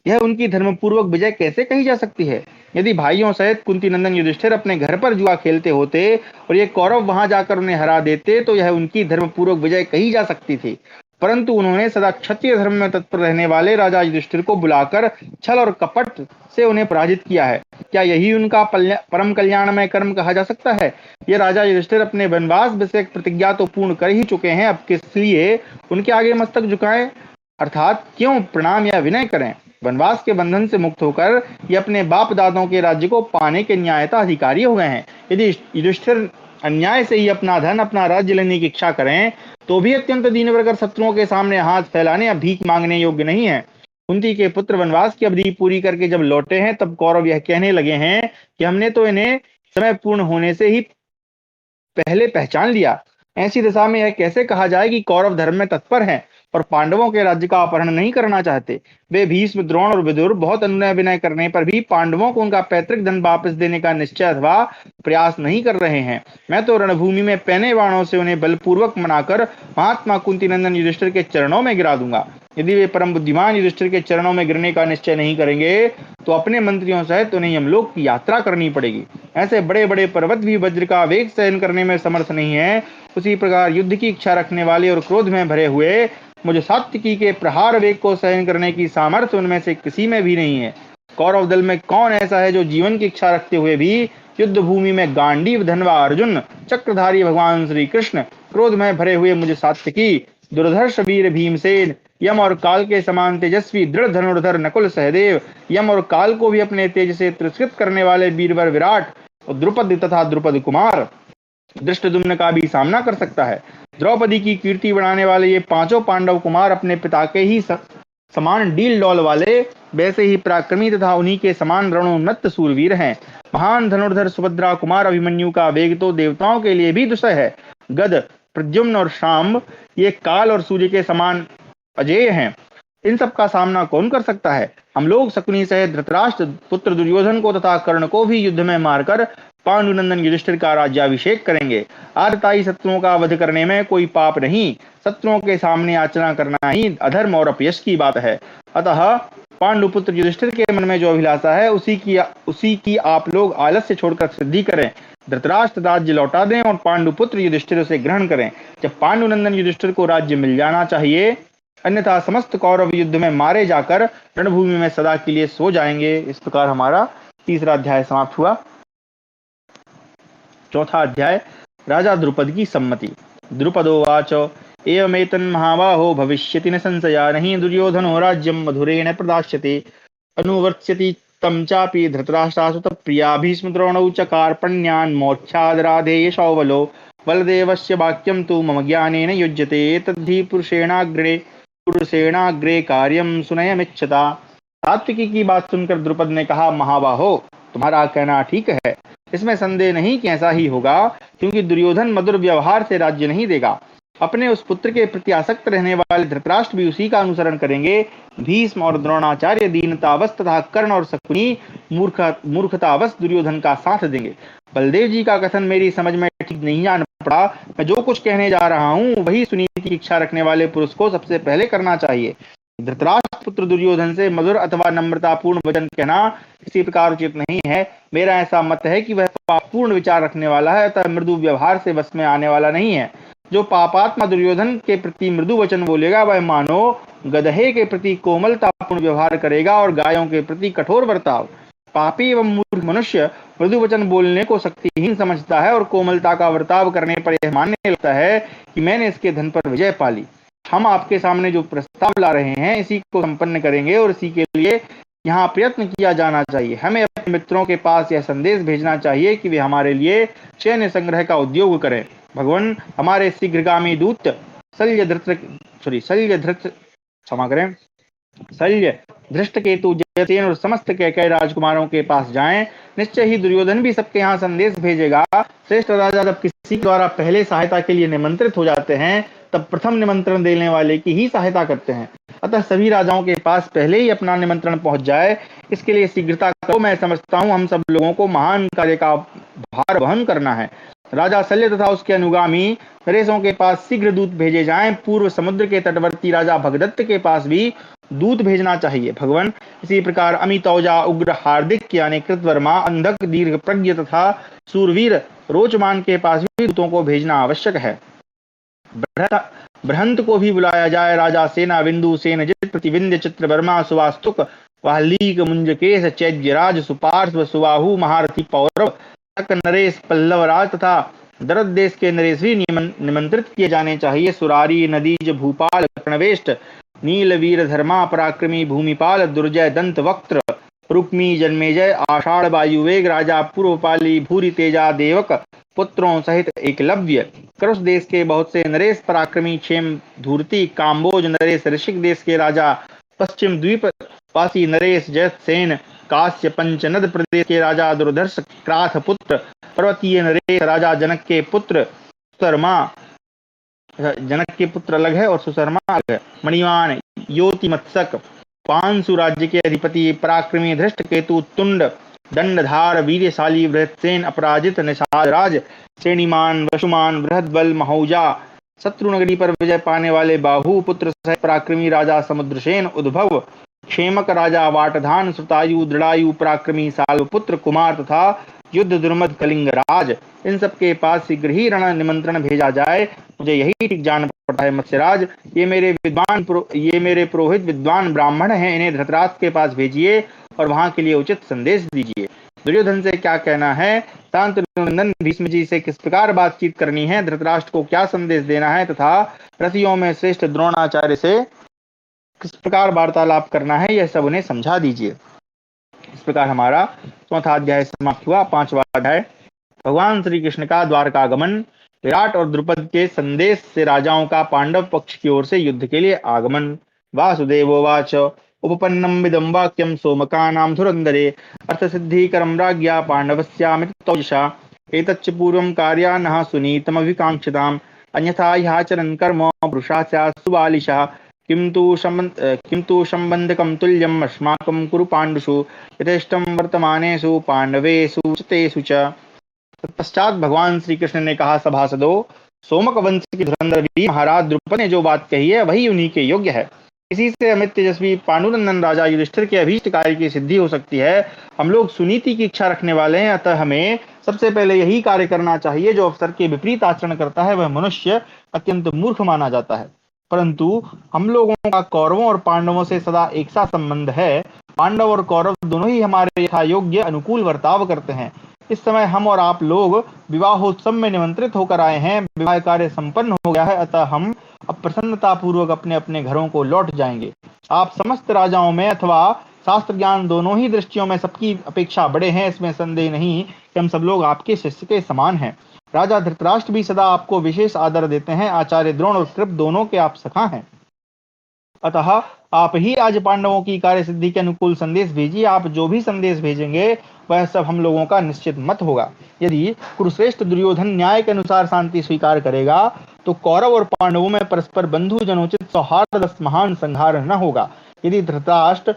यह उनकी धर्मपूर्वक विजय कैसे कही जा सकती है। यदि भाइयों सहित कुंती नंदन युधिष्ठिर अपने घर पर जुआ खेलते होते और ये कौरव वहां जाकर उन्हें हरा देते तो यह उनकी धर्मपूर्वक विजय कही जा सकती थी। परंतु उन्होंने सदा क्षत्रिय धर्म में तत्पर रहने वाले राजा युधिष्ठिर को बुलाकर छल और कपट से उन्हें पराजित किया है। क्या यही उनका परम कल्याणमय कर्म कहा जा सकता है। ये राजा युधिष्ठिर अपने वनवास विषय प्रतिज्ञा तो पूर्ण कर ही चुके हैं, अब किस लिए उनके आगे मस्तक झुकाएं, अर्थात क्यों प्रणाम या विनय करें। वनवास के बंधन से मुक्त होकर ये अपने बाप दादों के राज्य को पाने के न्यायता अधिकारी हो गए हैं। यदि युधिष्ठिर अन्याय से ही अपना धन अपना राज्य लेने की इच्छा करें तो भी अत्यंत दीनवर कर शत्रुओं के सामने हाथ फैलाने या भीख मांगने योग्य नहीं है। कुंती के पुत्र वनवास की अवधि पूरी करके जब लौटे हैं तब कौरव यह कहने लगे हैं कि हमने तो इन्हें समय पूर्ण होने से ही पहले पहचान लिया। ऐसी दशा में यह कैसे कहा जाए कि कौरव धर्म में तत्पर हैं और पांडवों के राज्य का अपहरण नहीं करना चाहते। वे भीष्म, द्रोण और विदुर बहुत अनुनय विनय करने पर भी पांडवों को उनका पैतृक धन वापस देने का निश्चय अथवा प्रयास नहीं कर रहे हैं। मैं तो रणभूमि में पैने बाणों से उन्हें बलपूर्वक मनाकर महात्मा कुंती नंदन युधिष्ठिर के चरणों में गिरा दूंगा। यदि वे परम बुद्धिमान युधिष्ठिर के चरणों में गिरने का निश्चय नहीं करेंगे तो अपने मंत्रियों सहित उन्हें यमलोक की यात्रा करनी पड़ेगी। ऐसे बड़े बड़े पर्वत भी वज्र का वेग सहन करने में समर्थ नहीं है, उसी प्रकार युद्ध की इच्छा रखने वाले और क्रोध में भरे हुए मुझे सात्विकी के प्रहार वेग को सहन करने की सामर्थ्य उनमें से किसी में भी नहीं है। कौरव दल में कौन ऐसा है जो जीवन की इच्छा रखते हुए भी युद्ध भूमि में गांडीव धनवा अर्जुन, चक्रधारी भगवान श्री कृष्ण, क्रोध में भरे हुए मुझे सात्विकी, दुर्धर्ष वीर भीमसेन, यम और काल के समान तेजस्वी दृढ़ धनुर्धर नकुल सहदेव, यम और काल को भी अपने तेज से तिरस्कृत करने वाले वीरवर विराट और द्रुपद तथा द्रुपद कुमार धृष्टद्युम्न का भी सामना कर सकता है। द्रौपदी की कीर्ति बढ़ाने वाले ये पांचों पांडव कुमार अपने पिता के ही समान डील डौल वाले, वैसे ही पराक्रमी तथा उन्हीं के समान रणोन्नत सूरवीर हैं। महान धनुर्धर सुभद्रा कुमार अभिमन्यु का वेग तो देवताओं के लिए भी दुस्सह है। गद, प्रद्युम्न और शाम ये काल और सूर्य के समान अजेय हैं। इन सब का सामना कौन कर सकता है। हम लोग शकुनी सहित धृतराष्ट्र पुत्र दुर्योधन को तथा कर्ण को भी युद्ध में मारकर पांडुनंदन युधिष्ठिर का राज्याभिषेक करेंगे। आदताई शत्रुओं का वध करने में कोई पाप नहीं, शत्रुओं के सामने याचना करना ही अधर्म और अपयश की बात है। अतः पांडुपुत्र युधिष्ठिर के मन में जो अभिलाषा है उसी की आप लोग आलस्य छोड़कर सिद्धि करें। धृतराष्ट्र राज्य लौटा दें और पांडुपुत्र युधिष्ठिर उसे ग्रहण करें। जब पांडुनंदन युधिष्ठिर को राज्य मिल जाना चाहिए, अन्यथा समस्त कौरव युद्ध में मारे जाकर रणभूमि में सदा के लिए सो जाएंगे। इस प्रकार हमारा तीसरा अध्याय समाप्त हुआ। चौथा अध्याय, राजा द्रुपद की सम्मति। द्रुपदोवाच एवमेतन् महाबाहो भविष्यति न संशया, नहि दुर्योधनो राज्यं मधुरेण प्रदास्यते अनुवर्त्स्यति तं चापि धृतराष्ट्रासुत प्रिया भीष्म द्रोणौ च कार्पण्यान् मोक्षादराधेय शौबलो बलदेवस्य वाक्यं तु मम ज्ञानेन युज्यते तद्धि पुरुषेणाग्रे कार्यं सुनयमिच्छता। सात्विकी की बात सुनकर द्रुपद ने कहा, महाबाहो तुम्हारा कहना ठीक है, इसमें संदेह नहीं कि ऐसा ही होगा, क्योंकि दुर्योधन मधुर व्यवहार से राज्य नहीं देगा। अपने उस पुत्र के प्रति आसक्त रहने वाले धृतराष्ट्र भी उसी का अनुसरण करेंगे। भीष्म और द्रोणाचार्य दीनतावश तथा कर्ण और शकुनी मूर्खतावश दुर्योधन का साथ देंगे। बलदेव जी का कथन मेरी समझ में ठीक नहीं आन पड़ा। मैं जो कुछ कहने जा रहा हूँ वही सुनीति की इच्छा रखने वाले पुरुष को सबसे पहले करना चाहिए। धृतराष्ट्र पुत्र दुर्योधन से मधुर अथवा नम्रतापूर्ण वचन कहना किसी प्रकार उचित नहीं है। मेरा ऐसा मत है कि वह पापपूर्ण विचार रखने वाला है अतः मृदु व्यवहार से बस में आने वाला नहीं है। जो पापात्मा दुर्योधन के प्रति मृदु वचन बोलेगा वह मानो गधे के प्रति कोमलतापूर्ण व्यवहार करेगा और गायों के प्रति कठोर बर्ताव। पापी एवं मूर्ख मनुष्य मृदु वचन बोलने को शक्तिहीन समझता है और कोमलता का बर्ताव करने पर यह मानने लगता है कि मैंने इसके धन पर विजय पा ली। हम आपके सामने जो प्रस्ताव ला रहे हैं इसी को संपन्न करेंगे और इसी के लिए यहाँ प्रयत्न किया जाना चाहिए। हमें अपने मित्रों के पास यह संदेश भेजना चाहिए कि वे हमारे लिए सैन्य संग्रह का उद्योग करें। भगवान, हमारे शीघ्रगामी दूत शल्य, धृष्टकेतु, जयसेन और समस्त कैकेयी राजकुमारों के पास जाएं। निश्चय ही दुर्योधन भी सबके यहाँ संदेश भेजेगा। श्रेष्ठ राजा जब किसी द्वारा पहले सहायता के लिए निमंत्रित हो जाते हैं, तब प्रथम निमंत्रण देने वाले की ही सहायता करते हैं। अतः सभी राजाओं के पास पहले ही अपना निमंत्रण पहुंच जाए, इसके लिए शीघ्रता करो। मैं समझता हूँ हम सब लोगों को महान कार्य का भार वहन करना है। राजा शल्य तथा उसके अनुगामी नरेशों के पास शीघ्र दूत भेजे जाएं। पूर्व समुद्र के तटवर्ती राजा भगदत्त के पास भी दूत भेजना चाहिए। भगवान, इसी प्रकार अमितौजा, उग्र, हार्दिक यानी कृतवर्मा, अंधक, दीर्घ प्रज्ञ तथा सूरवीर रोचमान के पास भी दूतों को भेजना आवश्यक है। बृहंत को भी बुलाया जाए। राजा सेना, बिंदु सेन, जित, प्रतिविंध्य, चित्रवर्मा, सुवास्तुक, वाहलीक, मुंजकेश, चैद्यराज, सुपार्श्व, सुबाहु, महारथी, पौरव, नरेश, पल्लवराज तथा दरद देश के नरेश भी निमंत्रित किए जाने चाहिए। सुरारी, नदीज, भूपाल, कर्णवेष्ट, नीलवीर, धर्मा, पराक्रमी, भूमिपाल, दुर्जय, दंत वक्त्र, रुक्मी, जन्मेजय, आषाढ़, वायुवेग, राजा पूर्वपाली, भूरि तेजा, देवक पुत्रों सहित एकलव्य, कृष देश के बहुत से नरेश पराक्रमी, क्षेम, धूर्ति, काम्बोज नरेश, ऋषिक देश के राजा, पश्चिम द्वीप वासी नरेश, जयसेन, काश्य, पंचनद प्रदेश के राजा दुर्धर्ष, क्राथ पुत्र, पर्वतीय नरेश, राजा जनक के पुत्र सुशर्मा, जनक के पुत्र अलग है और सुशर्मा अलग है, मणिवान, योति मत्सक, पांसु राज्य के अधिपति, पराक्रमी, धृष्ट केतु, तुंड, दंडधार, वीरशाली, बृहत्सेन, अपराजित, निषादराज, श्रेणीमान, वशुमान, बृहदबल, महौजा, शत्रुनगरी पर विजय पाने वाले बाहु पुत्र सह पराक्रमी राजा समुद्रसेन, उद्भव, क्षेमक राजा वाटधान, श्रुतायु, दृढ़ायु, पराक्रमी साल्वपुत्र, कुमार तथा युद्ध दुर्मद कलिंगराज, इन सब के पास शीघ्र ही रण निमंत्रण भेजा जाए। मुझे यही ठीक जान पड़ता है मत्स्यराज। ये मेरे पुरोहित विद्वान ब्राह्मण हैं, इन्हें धृतराष्ट्र के पास भेजिए और वहां के लिए उचित संदेश दीजिए। दुर्योधन से क्या कहना है, शांतनु भीष्म जी से किस प्रकार बातचीत करनी है, धृतराष्ट्र को क्या संदेश देना है तथा रथियों में श्रेष्ठ द्रोणाचार्य से किस प्रकार वार्तालाप करना है, यह सब उन्हें समझा दीजिए। इस प्रकार हमारा चौथा अध्याय समाप्त हुआ। पांचवा अध्याय भगवान श्री कृष्ण का द्वारकागमन, विराट और द्रुपद के संदेश से राजाओं का पांडव पक्ष की ओर से युद्ध के लिए आगमन। वासुदेवोवाच उपपन्नम विदं वाक्यम सोमकानां धुरंधरे अर्थ सिद्धिकरं राज्ञा पांडवस्यामितौजसा एतच्च पूर्वं कार्यानः सुनीतमभिकांक्षिताम् अन्यथा ह्याचरन् कर्म पुरुषा स्यात् सुबालिशः किं तु संबंधकं तुल्यम् अस्माकं कुरु पाण्डुषु यथेष्टं वर्तमानेषु पांडवेषु च तेषु च। तत्पश्चात भगवान श्री कृष्ण ने कहा, सभासदों, सोमक वंश की धुरंधर वीर महाराज द्रुपद ने जो बात कही है वही उन्हीं के योग्य है। इसी से अमित तेजस्वी पांडुनंदन राजा युधिष्ठिर के अभीष्ट कार्य की सिद्धि हो सकती है। हम लोग सुनीति की इच्छा रखने वाले हैं, अतः हमें सबसे पहले यही कार्य करना चाहिए। जो अवसर के विपरीत आचरण करता है वह मनुष्य अत्यंत मूर्ख माना जाता है। परंतु हम लोगों का कौरवों और पांडवों से सदा एक सा संबंध है। पांडव और कौरव दोनों ही हमारे यथा योग्य अनुकूल वर्ताव करते हैं। इस समय हम और आप लोग विवाहोत्सव में निमंत्रित होकर आए हैं। विवाह कार्य संपन्न हो गया है, अतः हम अब प्रसन्नता पूर्वक अपने अपने घरों को लौट जाएंगे। आप समस्त राजाओं में अथवा शास्त्र ज्ञान दोनों ही दृष्टियों में सबकी अपेक्षा बड़े हैं, इसमें संदेह नहीं कि हम सब लोग आपके शिष्य के समान हैं। राजा धृतराष्ट्र भी सदा आपको विशेष आदर देते हैं। आचार्य द्रोण और कृप दोनों के आप सखा हैं, अतः आप ही आज पांडवों की कार्य सिद्धि के अनुकूल संदेश भेजिए। आप जो भी संदेश भेजेंगे वह सब हम लोगों का निश्चित मत होगा। यदि कुरुश्रेष्ठ दुर्योधन न्याय के अनुसार शांति स्वीकार करेगा तो कौरव और पांडवों में परस्पर बंधु जनोचित सौहार्द महान संहार न होगा। यदि धृतराष्ट्र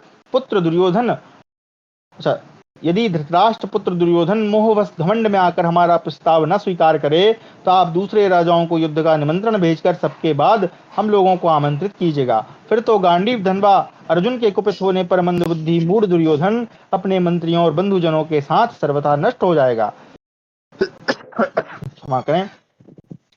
पुत्र दुर्योधन मोहवश घमंड में आकर हमारा प्रस्ताव न स्वीकार करे तो आप दूसरे राजाओं को युद्ध का निमंत्रण भेजकर सबके बाद हम लोगों को आमंत्रित कीजिएगा। फिर तो गांडीव धनवा अर्जुन के कुपित होने पर मंदबुद्धि मूढ़ दुर्योधन अपने मंत्रियों और बंधुजनों के साथ सर्वथा नष्ट हो जाएगा। क्षमा करें।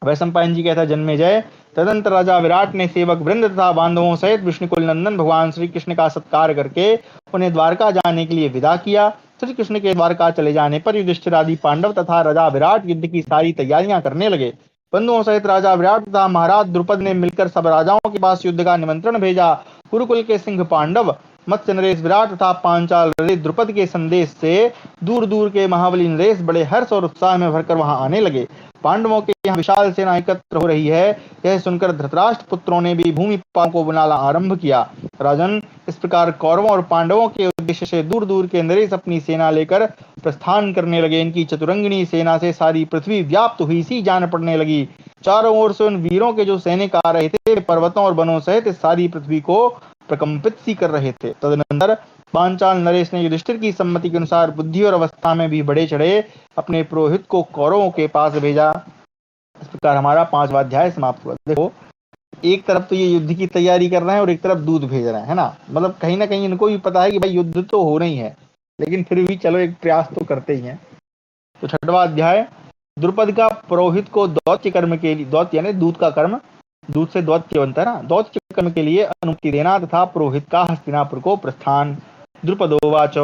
वैशंपायन जी कहता, जन्मेजय, तदंतर राजा विराट ने सेवक वृंद तथा बांधवों सहित विष्णुकुल नंदन भगवान श्री कृष्ण का सत्कार करके उन्हें द्वारका जाने के लिए विदा किया। श्री कृष्ण के द्वारका चले जाने पर युधिष्ठिर आदि पांडव तथा राजा विराट युद्ध की सारी तैयारियां करने लगे। बंधुओं सहित राजा विराट तथा महाराज द्रुपद ने मिलकर सब राजाओं के पास युद्ध का निमंत्रण भेजा। कुरुकुल के सिंह पांडव मत्स्य नरेश विराट तथा पांचाल नरेश द्रुपद के संदेश से दूर दूर के महाबली नरेश बड़े हर्ष और उत्साह में भरकर वहां आने लगे। पांडवों के यहाँ विशाल सेना एकत्र हो रही है, यह सुनकर धृतराष्ट्र पुत्रों ने भी भूमिपालों को बुलाना आरंभ किया। राजन, इस प्रकार कौरवों और पांडवों के उद्देश्य से दूर दूर के नरेश अपनी सेना लेकर प्रस्थान करने लगे। इनकी चतुरंगिनी सेना से सारी पृथ्वी व्याप्त हुई सी जान पड़ने लगी। चारों ओर से उन वीरों के जो सैनिक आ रहे थे, पर्वतों और वनों सहित सारी पृथ्वी को प्रकंपित सी कर रहे थे। तदनंतर पांचाल नरेश ने युधिष्ठिर की सम्मति के अनुसार बुद्धि और अवस्था में भी बढ़े चढ़े अपने पुरोहित को कौरवों के पास भेजा। इस प्रकार हमारा 5वां अध्याय समाप्त हुआ। देखो, एक तरफ तो ये युद्ध की तैयारी कर रहे हैं और एक तरफ दूध भेज रहे हैं, है ना। मतलब कहीं ना कहीं इनको भी पता है कि भाई युद्ध तो हो नहीं है, लेकिन फिर भी चलो एक प्रयास तो करते ही हैं। तो 6वां अध्याय, द्रुपद का पुरोहित को दौत्य कर्म के लिए, दौत्य यानी दूध का कर्म, दूध से दौत्य बनता है ना, दौत्य कर्म के लिए अनुमति देना तथा पुरोहित का हस्तिनापुर को प्रस्थान। द्रुपदोवाच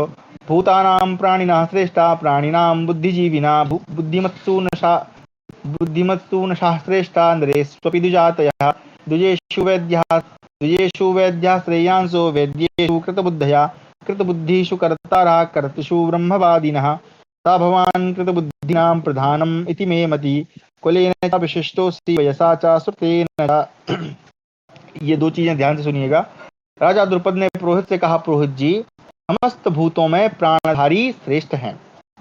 भूतानां प्राणिनः श्रेष्ठा प्राणिनां बुद्धिजीविना बुद्धिमत्सु न शास्त्रेष्ठा नरेष्वपि द्विजातयः द्विजेषु वैद्यः श्रेयांसो वैद्येषु कृतबुद्धिषु कर्तारः कर्तृषु ब्रह्मवादिनः सा भवान् कृतबुद्धीनां प्रधानम् इति मे मति कुलेन च विशिष्टोऽस्ति वयसा च श्रुतेन च। ये 2 चीजें ध्यान से सुनिएगा। राजा द्रुपद ने पुरोहित से कहा, पुरोहित जी, समस्त भूतों में प्राणधारी श्रेष्ठ हैं,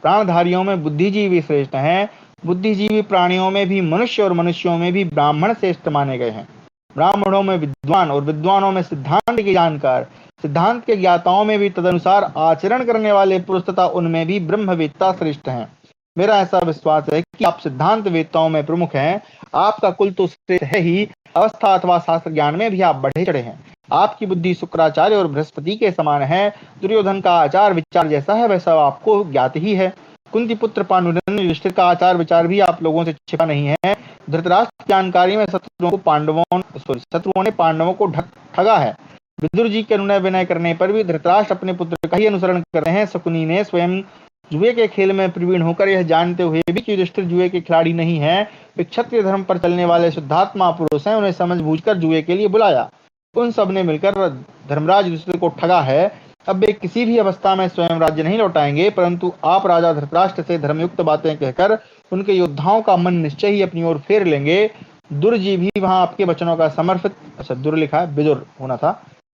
प्राणधारियों में बुद्धिजीवी श्रेष्ठ हैं, बुद्धिजीवी प्राणियों में भी मनुष्य और मनुष्यों में भी ब्राह्मण श्रेष्ठ माने गए हैं। ब्राह्मणों में विद्वान और विद्वानों में सिद्धांत के जानकार, सिद्धांत के ज्ञाताओं में भी तदनुसार आचरण करने वाले पुरुष तथा उनमें भी ब्रह्मवेत्ता श्रेष्ठ हैं। मेरा ऐसा विश्वास है कि आप सिद्धांत वेत्ताओं में प्रमुख हैं। आपका कुल तो श्रेष्ठ है ही, अवस्था अथवा शास्त्र ज्ञान में भी आप बढ़े चढ़े हैं। आपकी बुद्धि शुक्राचार्य और बृहस्पति के समान है। दुर्योधन का आचार विचार जैसा है वैसा आपको ज्ञात ही है। कुंती पुत्र पांडुनंदन युधिष्ठिर का आचार विचार भी आप लोगों से छिपा नहीं है। धृतराष्ट्र जानकारी में शत्रुओं ने पांडवों को ठगा है। विदुर जी के अनुनय विनय करने पर भी धृतराष्ट्र अपने पुत्र का ही अनुसरण कर रहे हैं। शकुनी ने स्वयं जुए के खेल में प्रवीण होकर यह जानते हुए भी कि युधिष्ठिर जुए के खिलाड़ी नहीं है, वे क्षत्रिय धर्म पर चलने वाले शुद्धात्मा पुरुष हैं, उन्हें समझ बूझकर जुए के लिए बुलाया। उन सब ने मिलकर धर्मराज युधिष्ठिर को ठगा है। अब वे किसी भी अवस्था में स्वयं राज्य नहीं लौटाएंगे, परंतु आप राजा धृतराष्ट्र से धर्मयुक्त बातें कहकर उनके योद्धाओं का मन निश्चय ही अपनी ओर फेर लेंगे। दुर जी भी वहां आपके वचनों का समर्पित, अच्छा दुर लिखा है, विदुर होना था,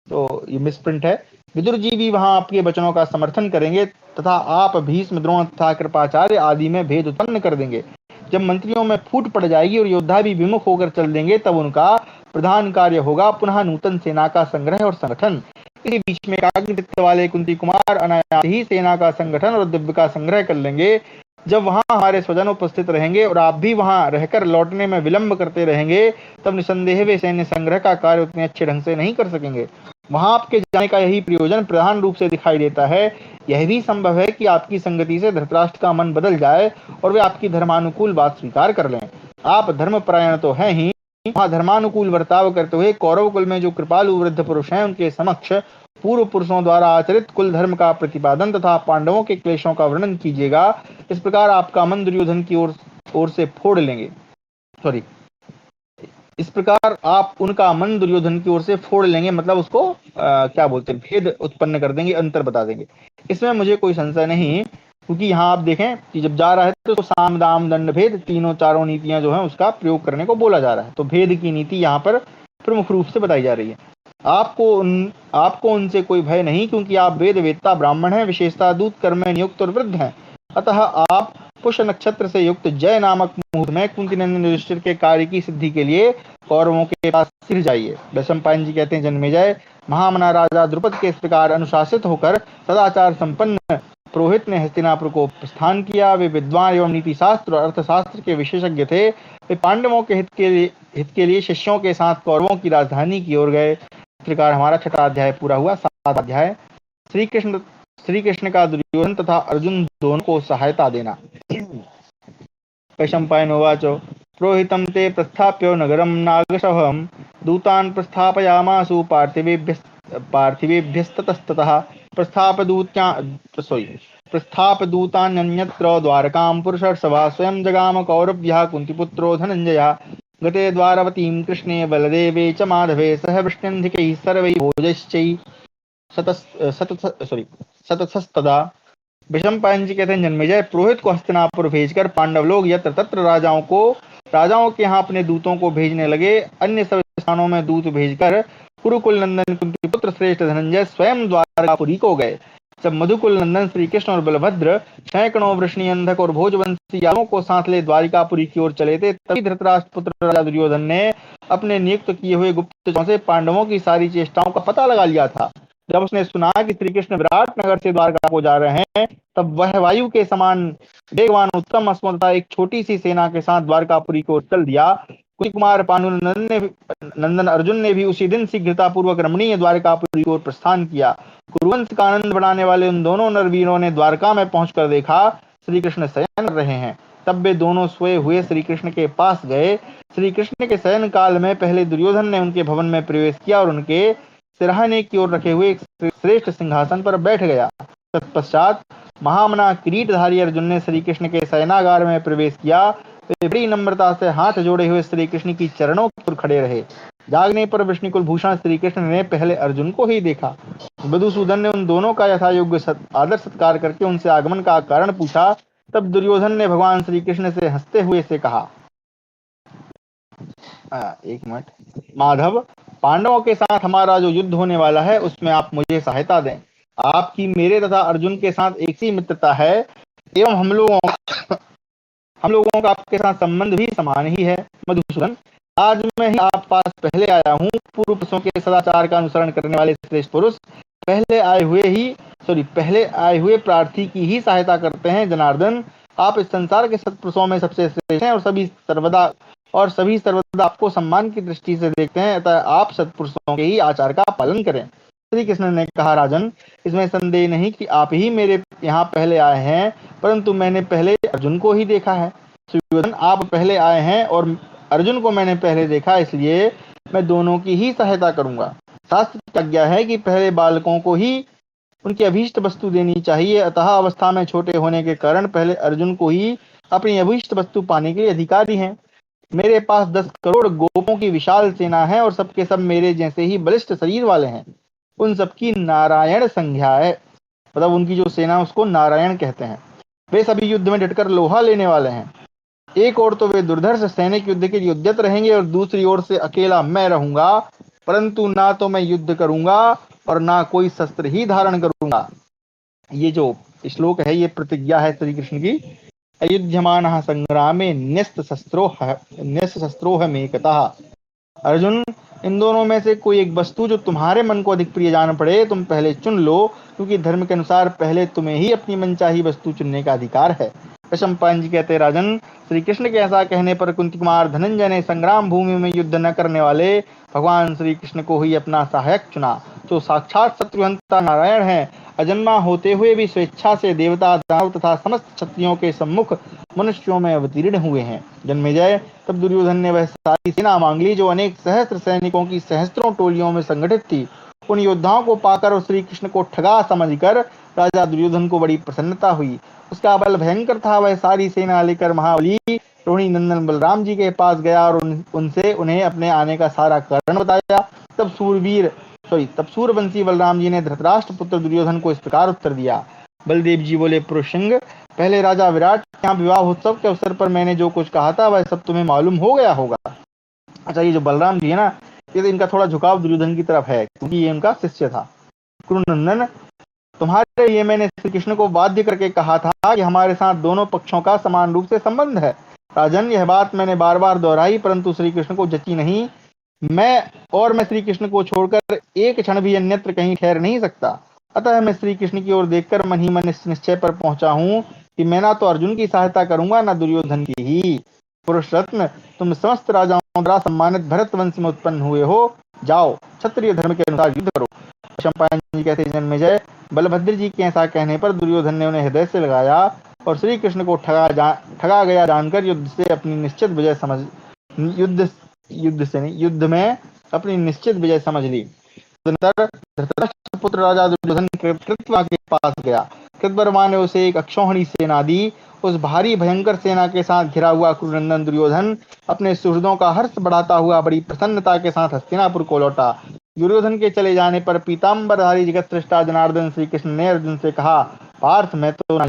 तो ये मिसप्रिंट है। विदुर जी भी वहां आपके वचनों का समर्थन करेंगे तथा आप भीष्म, द्रोण तथा कृपाचार्य आदि में भेद उत्पन्न कर देंगे। जब मंत्रियों में फूट पड़ जाएगी और योद्धा भी विमुख होकर चल देंगे, तब उनका प्रधान कार्य होगा पुनः नूतन सेना का संग्रह और संगठन। इसी बीच में एकाग्रचित्त वाले कुंती कुमार अनायास ही सेना का संगठन और दिव्य का संग्रह कर लेंगे। जब वहां हमारे स्वजन उपस्थित रहेंगे और आप भी वहां रहकर लौटने में विलंब करते रहेंगे, तब निसंदेह वे सैन्य संग्रह का कार्य उतने अच्छे ढंग से नहीं कर सकेंगे। वहां आपके जाने का यही प्रयोजन प्रधान रूप से दिखाई देता है। यह भी संभव है कि आपकी संगति से धृतराष्ट्र का मन बदल जाए और वे आपकी धर्मानुकूल बात स्वीकार कर लें। आप धर्मपरायण तो हैं ही, वहां धर्मानुकूल बर्ताव करते हुए कौरव कुल में जो कृपालु वृद्ध पुरुष हैं, उनके समक्ष पूर्व पुरुषों द्वारा आचरित कुल धर्म का प्रतिपादन तथा पांडवों के क्लेशों का वर्णन कीजिएगा। इस प्रकार आपका मन दुर्योधन की ओर से फोड़ लेंगे, इस प्रकार आप उनका मन दुर्योधन की ओर से फोड़ लेंगे, मतलब उसको क्या बोलते हैं, भेद उत्पन्न कर देंगे, अंतर बता देंगे। इसमें मुझे कोई संशय नहीं, क्योंकि यहाँ आप देखें कि जब जा रहा है तो साम दाम दंड भेद तीनों चारों नीतियां जो है उसका प्रयोग करने को बोला जा रहा है। तो भेद की नीति यहाँ पर प्रमुख रूप से बताई जा रही है। आपको उनसे कोई भय नहीं, क्योंकि आप वेद वेत्ता ब्राह्मण हैं, विशेषता दूत कर्म में नियुक्त और वृद्ध हैं। अतः आप पुष्य नक्षत्र से युक्त जय नामक मुहूर्त में कुंती नंदन युधिष्ठिर के कार्य की सिद्धि के लिए कौरवों के पास सिर जाइए। वैशंपायन जी कहते हैं, जन्मेजय, महामना राजा द्रुपद के इस प्रकार अनुशासित होकर सदाचार संपन्न पुरोहित ने हस्तिनापुर को प्रस्थान किया। वे विद्वान एवं नीति शास्त्र और अर्थशास्त्र के विशेषज्ञ थे। वे पांडवों के हित के लिए शिष्यों के साथ कौरवों की राजधानी की ओर गए। इस प्रकार हमारा 6वां अध्याय पूरा हुआ। 7वां अध्याय, श्री कृष्ण का दुर्योधन तथा अर्जुन दोनों को सहायता देना। वैशंपायनोवाच पुरोहितं ते प्रस्थाप्य नगरं नागशवं दूतान् प्रस्थापयामासु पार्थिवेभ्यस्ततस्ततः प्रस्थापदूतान्यन्यत्र द्वारकां पुरुषर्षभा स्वयं जगाम कौरव्यः कुन्तीपुत्रो धनञ्जयः गते द्वारवतीं कृष्णे बलदेवे च माधवे सह वृष्ण्यन्धिकैः सर्वैः भोजैश्चैः सततस्तदा विषम पायन जी कहते हैं, जन्मेजय पुरोहित को हस्तिनापुर भेजकर पांडव लोग यत्र तत्र राजाओं के यहाँ अपने दूतों को भेजने लगे। अन्य सब स्थानों में दूत भेजकर कुरुकुल नंदन कुंती पुत्र श्रेष्ठ धनंजय स्वयं द्वारकापुरी को गए। जब मधुकुल नंदन श्री कृष्ण और बलभद्र सैकड़ों वृष्णि अंधक और भोजवंशी यादवों को साथ ले द्वारिकापुरी की ओर चले थे, तभी धृतराष्ट्र पुत्र राजा दुर्योधन ने अपने नियुक्त किए हुए गुप्तचरों से पांडवों की सारी चेष्टाओं का पता लगा लिया था। जब उसने सुना कि श्री कृष्ण विराट नगर से द्वारका को जा रहे हैं, तब वह वायु के समान वेगवान उत्तम अश्वत्थ एक छोटी सी सेना के साथ द्वारकापुरी को चल दिया। कुंती कुमार नंदन अर्जुन ने भी उसी दिन शीघ्रता पूर्वक रमणीय द्वारकापुरी की ओर प्रस्थान किया। कुरुवंश का आनंद बढ़ाने वाले उन दोनों नरवीरों ने द्वारका में पहुंचकर देखा श्री कृष्ण शयन कर रहे हैं। तब वे दोनों सोए हुए श्री कृष्ण के पास गए। श्री कृष्ण के शयन काल में पहले दुर्योधन ने उनके भवन में प्रवेश किया और उनके सिरहाने की ओर रखे हुए एक श्रेष्ठ सिंहासन पर बैठ गया। तत्पश्चात महामना किरीटधारी अर्जुन ने श्री कृष्ण के शयनागार में प्रवेश किया। वे बड़ी नम्रता से हाथ जोड़े हुए श्री कृष्ण की चरणों की ओर खड़े रहे। जागने पर विष्णुकुल भूषण श्री कृष्ण ने पहले अर्जुन को ही देखा। मधुसूदन ने उन दोनों का यथायोग्य आदर सत्कार करके उनसे आगमन का कारण पूछा। तब दुर्योधन ने भगवान श्री कृष्ण से हंसते हुए से कहा, एक मिनट, माधव, पांडवों के साथ हमारा जो युद्ध होने वाला है उसमें आप मुझे सहायता दें। आपकी मेरे तथा अर्जुन के साथ एक सी मित्रता है एवं हम लोगों का आपके साथ संबंध भी समान ही है। मधुसूदन, आज मैं ही आप पास पहले आया हूँ। पूर्व पुरुषों के सदाचार का अनुसरण करने वाले श्रेष्ठ पुरुष पहले आए हुए प्रार्थी की ही सहायता करते हैं। जनार्दन, आप इस संसार के सत्पुरुषों में सबसे श्रेष्ठ हैं और सभी सर्वदा आपको सम्मान की दृष्टि से देखते हैं। अतः आप सत्पुरुषों के ही आचार का पालन करें। श्री कृष्ण ने कहा, राजन, इसमें संदेह नहीं कि आप ही मेरे यहाँ पहले आए हैं, परंतु मैंने पहले अर्जुन को ही देखा है। सुयोधन, आप पहले आए हैं और अर्जुन को मैंने पहले देखा, इसलिए मैं दोनों की ही सहायता करूंगा। शास्त्र की आज्ञा है कि पहले बालकों को ही उनकी अभीष्ट वस्तु देनी चाहिए। अतः अवस्था में छोटे होने के कारण पहले अर्जुन को ही अपनी अभीष्ट वस्तु पाने के मतलब हैं। मेरे पास 10 करोड़ गोपों की विशाल सेना है और सबके सब मेरे जैसे ही बलिष्ठ शरीर वाले हैं। उन सबकी नारायण संज्ञा है, मतलब उनकी जो सेना उसको नारायण कहते हैं। वे सभी युद्ध में डटकर लोहा लेने वाले हैं। एक ओर तो वे दुर्धर्ष सैनिक युद्ध के लिए उद्यत रहेंगे और दूसरी ओर से अकेला मैं रहूंगा, परंतु ना तो मैं युद्ध करूंगा और ना कोई शस्त्र ही धारण करूंगा। ये जो श्लोक है ये प्रतिज्ञा है श्री कृष्ण की। अयुध्यमानः संग्रामे न्यस्त शस्त्रोह मेकतः। अर्जुन, इन दोनों में से कोई एक वस्तु जो तुम्हारे मन को अधिक प्रिय जान पड़े तुम पहले चुन लो, क्योंकि धर्म के अनुसार पहले तुम्हें ही अपनी मनचाही वस्तु चुनने का अधिकार है। वैशंपायन जी कहते, राजन, श्री कृष्ण के ऐसा कहने पर कुंती कुमार धनंजय ने संग्राम भूमि में युद्ध न करने वाले भगवान श्री कृष्ण को ही अपना सहायक चुना, जो साक्षात शत्रुहंता नारायण है। अजन्मा होते हुए भी स्वेच्छा से देवता, दानव तथा समस्त क्षत्रियों के सम्मुख मनुष्यों में अवतीर्ण हुए हैं। जन्मेजय, तब दुर्योधन ने वह सारी सेना मांग ली जो अनेक सहस्त्र सैनिकों की सहस्त्रों टोलियों में संगठित थी। उन योद्धाओं को पाकर और श्री कृष्ण को ठगा समझकर राजा दुर्योधन को बड़ी प्रसन्नता हुई। उसका बल भयंकर था। वह सारी सेना लेकर महाबली रोहिणी नंदन बलराम जी के पास गया और उनसे उन्हें अपने आने का सारा कारण बताया। तब सूरवंशी बलराम जी ने धृतराष्ट्र पुत्र दुर्योधन को इस प्रकार उत्तर दिया। बलदेव जी बोले, पुरुषंग, पहले राजा विराट के यहाँ विवाह उत्सव के अवसर पर मैंने जो कुछ कहा था वह सब तुम्हें मालूम हो गया होगा। अच्छा, ये जो बलराम जी है ना, ये तो इनका थोड़ा झुकाव दुर्योधन की तरफ है, क्योंकि ये इनका शिष्य था। कुरुनंदन, तुम्हारे लिए मैंने श्री कृष्ण को बाध्य करके कहा था कि हमारे साथ दोनों पक्षों का समान रूप से संबंध है। राजन, यह बात मैंने बार बार दोहराई, परंतु श्री कृष्ण को जची नहीं। मैं श्री कृष्ण को छोड़कर एक क्षण भी अन्यत्र कहीं ठहर नहीं सकता। अतः मैं श्री कृष्ण की ओर देखकर मन ही मन इस निश्चय पर पहुंचा हूँ कि मैं ना तो अर्जुन की सहायता करूंगा ना दुर्योधन की ही। पुरुष रत्न, तुम समस्त राजाओं द्वारा सम्मानित भरत वंश में उत्पन्न हुए हो। जाओ, क्षत्रिय धर्म के अनुसार युद्ध करो। वैशंपायन जी कहते, जन्मेजय, बलभद्र जी के ऐसा कहने पर दुर्योधन ने उन्हें हृदय से लगाया और श्री कृष्ण को ठगा गया जानकर युद्ध में अपनी निश्चित विजय समझ ली। धृतराष्ट्र पुत्र राजा दुर्योधन कृतवर्मा के पास गया। कृतवर्मा ने उसे एक अक्षौहिणी सेना दी। उस भारी भयंकर सेना के साथ घिरा हुआ कुरुनंदन दुर्योधन अपने सुहृदों का हर्ष बढ़ाता हुआ बड़ी प्रसन्नता के साथ हस्तिनापुर को लौटा। दुर्योधन के चले जाने पर पीताम्बरधारी जगत सृष्टा जनार्दन श्री कृष्ण ने अर्जुन से कहा, पार्थ मैं तो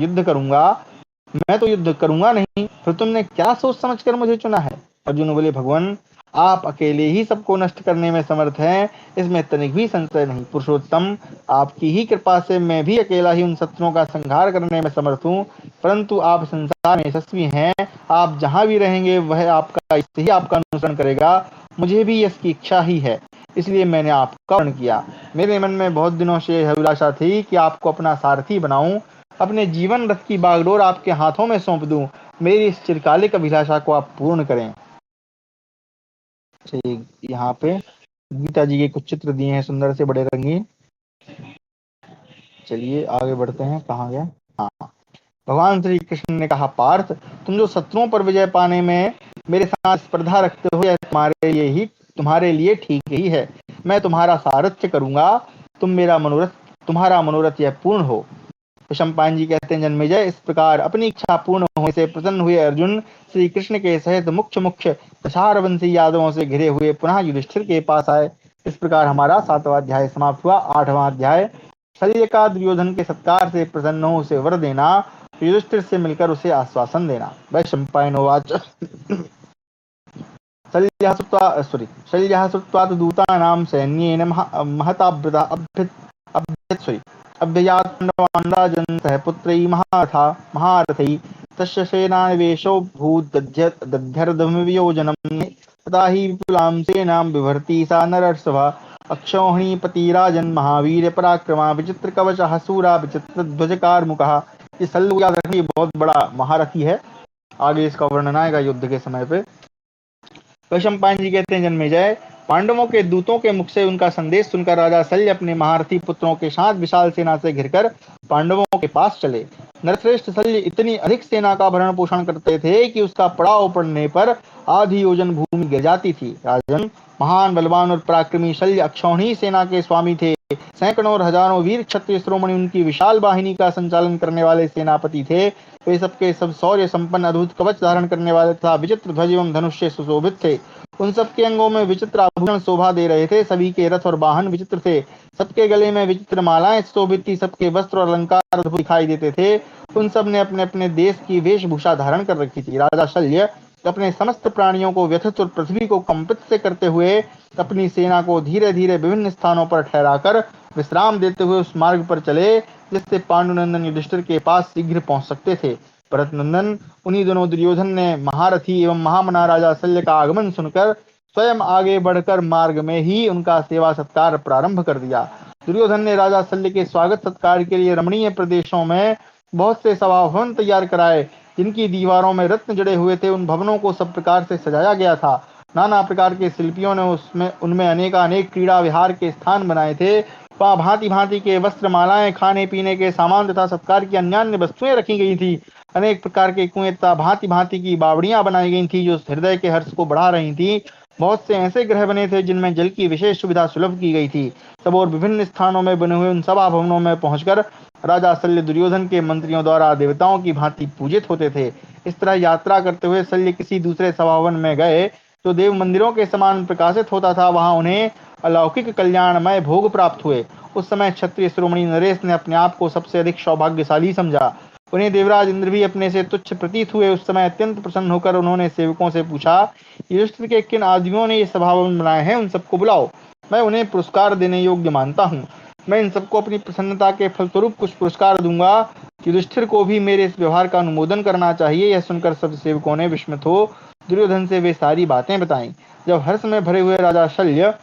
युद्ध करूंगा नहीं, फिर तुमने क्या सोच समझकर मुझे चुना है? अर्जुन बोले, भगवान आप अकेले ही सबको नष्ट करने में समर्थ हैं, इसमें तनिक भी संशय नहीं। पुरुषोत्तम, आपकी ही कृपा से मैं भी अकेला ही उन शत्रुओं का संहार करने में समर्थ हूँ, परंतु आप संसार में यशस्वी हैं, आप जहां भी रहेंगे वह आपका इससे ही आपका अनुसरण करेगा। मुझे भी इसकी इच्छा ही है, इसलिए मैंने आपका वर्ण किया। मेरे मन में बहुत दिनों से यह अभिलाषा थी कि आपको अपना सारथी बनाऊं, अपने जीवन रथ की बागडोर आपके हाथों में सौंप दूं। मेरी इस चिरकालिक अभिलाषा को आप पूर्ण करें। यहाँ पे गीता जी के कुछ चित्र दिए हैं, सुंदर से, बड़े रंगीन। चलिए आगे बढ़ते हैं, कहाँ गया? हाँ, भगवान श्री कृष्ण ने कहा, पार्थ तुम जो शत्रुओं पर विजय पाने में मेरे साथ स्पर्धा रखते हो, यह तुम्हारे लिए ठीक ही है। मैं तुम्हारा सारथ्य करूंगा, तुम्हारा मनोरथ यह पूर्ण हो। वैशंपायन जी कहते हैं, जन्मेजय, इस प्रकार अपनी इच्छा पूर्ण होने से प्रसन्न हुए अर्जुन श्री कृष्ण के सहित मुख्य मुख्य दशारवंशी यादवों से घिरे हुए पुनः युधिष्ठिर के पास आए। इस प्रकार हमारा 7वां अध्याय समाप्त हुआ। 8वां अध्याय, शल्य का दुर्योधन के सत्कार से प्रसन्न हो उसे वर देना, युधिष्ठिर से मिलकर उसे आश्वासन देना। वैशंपायनोवाच शल्यः श्रुत्वा तु दूतानां सैन्येन महताभ्यता अभ्ययात् पाण्डवान् राजन् सह पुत्रैः महारथैः तस्य सेनानिवेशोऽभूत् दध्यर्धमिवयोजनम्। तदा हि विपुलां सेनां बिभर्ति सा नरसभा। अक्षौहिणीपतिराजन् महावीर पराक्रमा विचित्र कवचः सूरा विचित्र ध्वजकारमुकः। ये सल्लू याद रखिए, बहुत बड़ा महारथी है। आगे इसका वर्णन आएगा युद्ध के समय पे। वैशंपायन जी कहते हैं, जन्मेजय, पांडवों के दूतों के मुख से उनका संदेश सुनकर राजा शल्य अपने महारथी पुत्रों के साथ विशाल सेना से घिरकर पांडवों के पास चले। नरश्रेष्ठ शल्य इतनी अधिक सेना का भरण पोषण करते थे कि उसका पड़ाव पड़ने पर आधी योजन भूमि गिर जाती थी। राजन, महान बलवान और पराक्रमी शल्य अक्षौहिणी सेना के स्वामी थे। सैकड़ों और हजारों वीर क्षत्रिय शिरोमणि उनकी विशाल वाहिनी का संचालन करने वाले सेनापति थे। वे सबके सब शौर्य संपन्न अद्भुत कवच धारण करने वाले तथा विचित्र ध्वज एवं धनुष से सुशोभित थे। उन सबके अंगों में विचित्र आभूषण शोभा दे रहे थे। सभी के रथ और वाहन विचित्र थे। सबके गले में विचित्र मालाएं शोभित थी। सबके वस्त्र और अलंकार अद्भुत दिखाई देते थे। उन सब ने अपने अपने देश की वेशभूषा धारण कर रखी थी। राजा शल्य अपने समस्त प्राणियों को व्यथित और पृथ्वी को कंपित से करते हुए अपनी सेना को धीरे धीरे विभिन्न स्थानों पर ठहराकर विश्राम देते हुए उस मार्ग पर चले जिससे पांडुनंदन युधिष्ठिर के पास शीघ्र पहुंच सकते थे। भरत नंदन, उन्हीं दोनों दुर्योधन ने महारथी एवं महामना राजा शल्य का आगमन सुनकर स्वयं आगे बढ़कर मार्ग में ही उनका सेवा सत्कार प्रारंभ कर दिया। दुर्योधन ने राजा शल्य के स्वागत सत्कार के लिए रमणीय प्रदेशों में बहुत से सभा भवन तैयार कराए, जिनकी दीवारों में रत्न जड़े हुए थे। उन भवनों को सब प्रकार से सजाया गया था। नाना प्रकार के शिल्पियों ने उनमें अनेक क्रीड़ा विहार के स्थान बनाए थे। वहाँ भांति भांति के वस्त्र, मालाएं, खाने पीने के सामान तथा सत्कार की अन्यान्य वस्तुएं रखी गई थी। अनेक प्रकार के कुएं तथा भांति भांति की बावड़ियां बनाई गई थी जो हृदय के हर्ष को बढ़ा रही थी। बहुत से ऐसे ग्रह बने थे जिनमें जल की विशेष सुविधा सुलभ की गई थी। सब और विभिन्न स्थानों में बने हुए उन सभा भवनों में पहुंचकर राजा शल्य दुर्योधन के मंत्रियों द्वारा देवताओं की भांति पूजित होते थे। इस तरह यात्रा करते हुए शल्य किसी दूसरे सभा भवन में गए जो देव मंदिरों के समान प्रकाशित होता था। वहां उन्हें अलौकिक कल्याणमय भोग प्राप्त हुए। उस समय क्षत्रिय शिरोमणि नरेश ने अपने आप को सबसे अधिक सौभाग्यशाली समझा। उन्हें देवराज इंद्र भी अपने से तुच्छ प्रतीत हुए। उस समय अत्यंत प्रसन्न होकर उन्होंने सेवकों से पूछा, युधिष्ठिर के किन आदमियों ने ये सभा भवन बनाए हैं, उन सबको बुलाओ, मैं उन्हें पुरस्कार देने योग्य मानता हूँ। मैं इन सबको अपनी प्रसन्नता के फलस्वरूप कुछ पुरस्कार दूंगा। युधिष्ठिर को भी मेरे इस व्यवहार का अनुमोदन करना चाहिए। यह सुनकर सब सेवकों ने विस्मित हो दुर्योधन से वे सारी बातें बताईं। जब हर्ष में भरे हुए राजा शल्य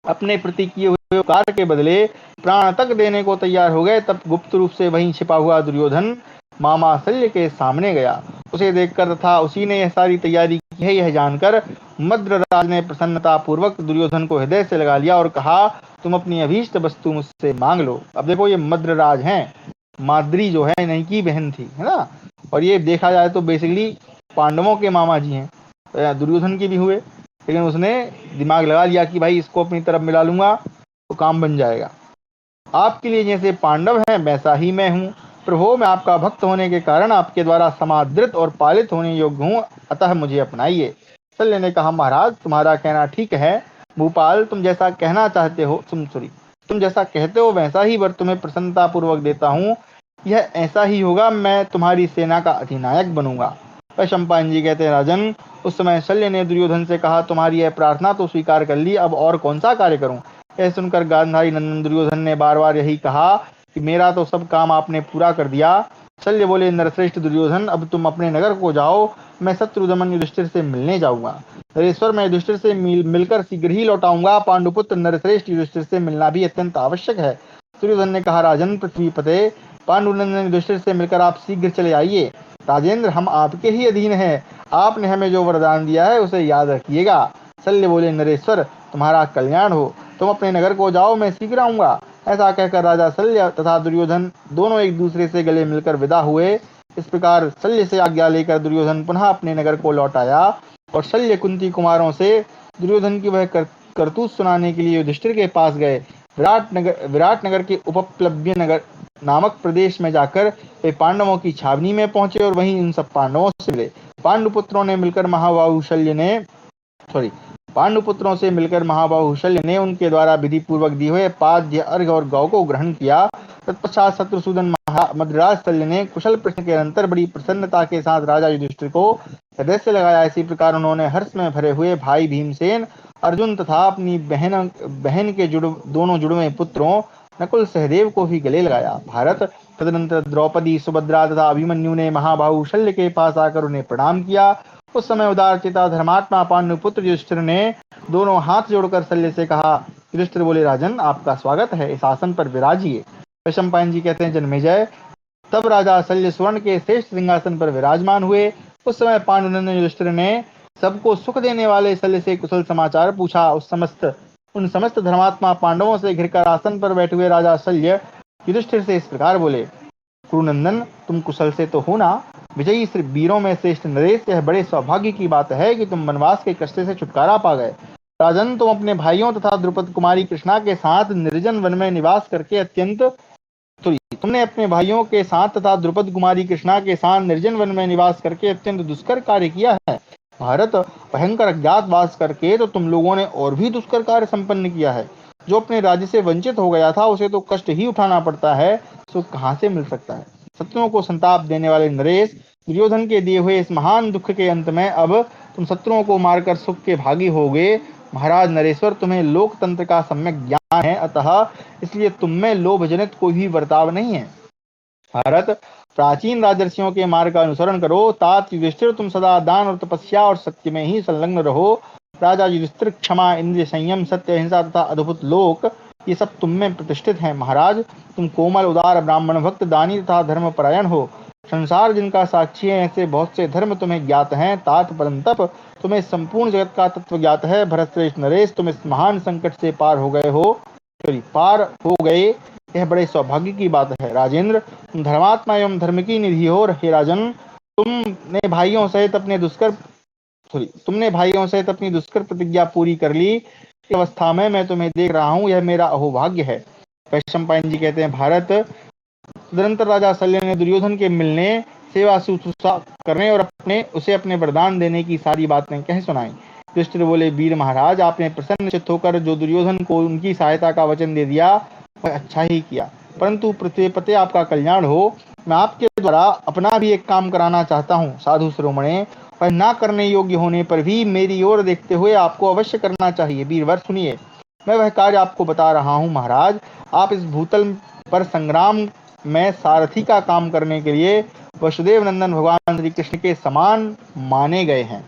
अपने प्रति किए हुए उपकार के बदले प्राण तक देने को तैयार हो गए, तब गुप्त रूप से वहीं छिपा हुआ दुर्योधन मामा शल्य के सामने गया। उसे देखकर तथा उसी ने यह सारी तैयारी की है यह जानकर मद्रराज ने प्रसन्नता पूर्वक दुर्योधन को हृदय से लगा लिया और कहा, तुम अपनी अभीष्ट वस्तु मुझसे मांग लो। अब देखो, ये मद्रराज हैं, माद्री जो है इन्हीं की बहन थी, है ना। और ये देखा जाए तो बेसिकली पांडवों के मामा जी हैं। दुर्योधन के भी हुए, लेकिन उसने दिमाग लगा लिया कि भाई इसको अपनी तरफ मिला लूंगा तो काम बन जाएगा। आपके लिए जैसे पांडव हैं वैसा ही मैं हूँ। प्रभु, मैं आपका भक्त होने के कारण आपके द्वारा समादृत और पालित होने योग्य हूँ, अतः मुझे अपनाइए। शल्य ने कहा, महाराज तुम्हारा कहना ठीक है, भूपाल, तुम जैसा कहते हो वैसा ही वर तुम्हें प्रसन्नता पूर्वक देता हूँ। यह ऐसा ही होगा, मैं तुम्हारी सेना का अधिनायक बनूंगा। वैशंपायन जी कहते हैं, राजन, उस समय शल्य ने दुर्योधन से कहा, तुम्हारी यह प्रार्थना तो स्वीकार कर ली, अब और कौन सा कार्य करूं। यह सुनकर गांधारी नंदन दुर्योधन ने बार बार यही कहा कि मेरा तो सब काम आपने पूरा कर दिया। शल्य बोले, नरश्रेष्ठ दुर्योधन, अब तुम अपने नगर को जाओ, मैं शत्रुदमन युधिष्ठिर से मिलने जाऊंगा। नरेश्वर, मैं युधिष्ठिर से मिलकर शीघ्र ही लौटाऊंगा। पांडुपुत्र नरश्रेष्ठ युधिष्ठिर से मिलना भी अत्यंत आवश्यक है। दुर्योधन ने कहा, राजन पृथ्वीपते, पांडुनंदन युधिष्ठिर से मिलकर आप शीघ्र चले आइए। राजेंद्र, हम आपके ही अधीन हैं, आपने हमें जो वरदान दिया है उसे याद रखिएगा। शल्य बोले, नरेश्वर, तुम्हारा कल्याण हो, तुम अपने नगर को जाओ, मैं शीघ्र आऊंगा। ऐसा कहकर राजा शल्य तथा दुर्योधन दोनों एक दूसरे से गले मिलकर विदा हुए। इस प्रकार शल्य से आज्ञा लेकर दुर्योधन पुनः अपने नगर को लौट आया और शल्य कुंती कुमारों से दुर्योधन की वह करतूत सुनाने के लिए युधिष्ठिर के पास गए। विराटनगर के उपप्लव्य नगर नामक प्रदेश में जाकर वे पांडवों की छावनी में पहुंचे और वहीं उन सब पांडवों से मिले। पांडुपुत्रों से मिलकर महाबाहु शल्य ने उनके द्वारा विधि पूर्वक दिए हुए पाद्य, अर्घ्य और गौ को ग्रहण किया। तत्पश्चात शत्रुसूदन मद्राज शल्य ने कुशल प्रश्न के अंतर बड़ी प्रसन्नता के साथ राजा युधिष्ठिर को हृदय से लगाया। इसी प्रकार उन्होंने हर्ष में भरे हुए भाई भीमसेन, अर्जुन तथा अपनी बहन के दोनों जुड़वे पुत्रों नकुल सहदेव को भी गले लगाया। भारत, तदनंतर द्रौपदी, सुभद्रा तथा अभिमन्यु ने महाबाहु शल्य के पास आकर उन्हें प्रणाम किया। उस समय उदारचिता धर्मात्मा पांडुपुत्र युधिष्ठिर ने दोनों हाथ जोड़कर शल्य से कहा। युधिष्ठिर बोले, राजन, आपका स्वागत है, इस आसन पर विराजिए। वैशंपायन जी कहते हैं, जन्मेजय, तब राजा शल्य स्वर्ण के श्रेष्ठ सिंहासन पर विराजमान हुए। उस समय पांडुनंदन युधिष्ठिर ने सबको सुख देने वाले शल्य से कुशल समाचार पूछा। उन समस्त धर्मात्मा पांडवों से घिरकर आसन पर बैठे हुए राजा शल्य युधिष्ठिर से इस प्रकार बोले, कुरुनंदन, तुम कुशल से तो हो ना? विजयी सिर्फ वीरों में श्रेष्ठ नरेश, यह बड़े सौभाग्य की बात है कि तुम वनवास के कष्ट से छुटकारा पा गए। राजन, तुम अपने भाइयों तथा द्रुपद कुमारी कृष्णा के साथ निर्जन वन में निवास करके अत्यंत दुष्कर कार्य किया है। भारत, भयंकर अज्ञातवास करके तो तुम लोगों ने और भी दुष्कर कार्य संपन्न किया है। जो अपने राज्य से वंचित हो गया था उसे तो कष्ट ही उठाना पड़ता है, सुख कहाँ से मिल सकता है। शत्रुओं को संताप देने वाले नरेश, दुर्योधन के दिए हुए इस महान दुख के अंत में अब तुम शत्रुओं को मारकर सुख के भागी होगे। महाराज नरेश्वर, तुम्हें लोकतंत्र का सम्यक ज्ञान है, अतः इसलिए तुम में लोभ जनित कोई भी बर्ताव नहीं है। भारत, प्राचीन राजर्षियों के मार्ग का अनुसरण करो। तात युधिष्ठिर, तुम सदा दान और तपस्या और सत्य में ही संलग्न रहो। राजा युधिष्ठिर, क्षमा, इंद्रिय संयम, सत्य, अहिंसा तथा अद्भुत लोक, ये सब तुम में प्रतिष्ठित हैं। महाराज, तुम कोमल, उदार, ब्राह्मण भक्त, दानी तथा धर्मपरायण हो। संसार जिनका साक्षी है, ऐसे बहुत से धर्म तुम्हें ज्ञात हैं। तात परंतप, तुम्हें संपूर्ण जगत का तत्व ज्ञात है। भरतश्रेष्ठ नरेश, तुम इस महान संकट से पार हो गए, यह बड़े सौभाग्य की बात है। राजेंद्र, तुम धर्मात्मा एवं धर्म की निधि हो। हे राजन, तुमने भाइयों सहित अपनी दुष्कर प्रतिज्ञा पूरी कर ली। इस अवस्था में मैं तुम्हें देख रहा हूँ, यह मेरा अहोभाग्य है। वैशंपायन जी कहते हैं, भारत, तदनंतर राजा शल्य ने दुर्योधन के मिलने, सेवा शुश्रूषा करने और उसे अपने वरदान देने की सारी बातें कह सुनाई। युधिष्ठिर बोले, वीर महाराज, आपने प्रसन्न चित्त होकर जो दुर्योधन को उनकी सहायता का वचन दे दिया वह अच्छा ही किया, परंतु पृथ्वीपते आपका कल्याण हो। मैं आपके द्वारा अपना भी एक काम कराना चाहता हूँ। साधु शिरोमणे, वह ना करने योग्य होने पर भी मेरी ओर देखते हुए आपको अवश्य करना चाहिए। वीरवर, सुनिए, मैं वह कार्य आपको बता रहा हूँ। महाराज, आप इस भूतल पर संग्राम में सारथी का काम करने के लिए वसुदेव नंदन भगवान श्री कृष्ण के समान माने गए हैं।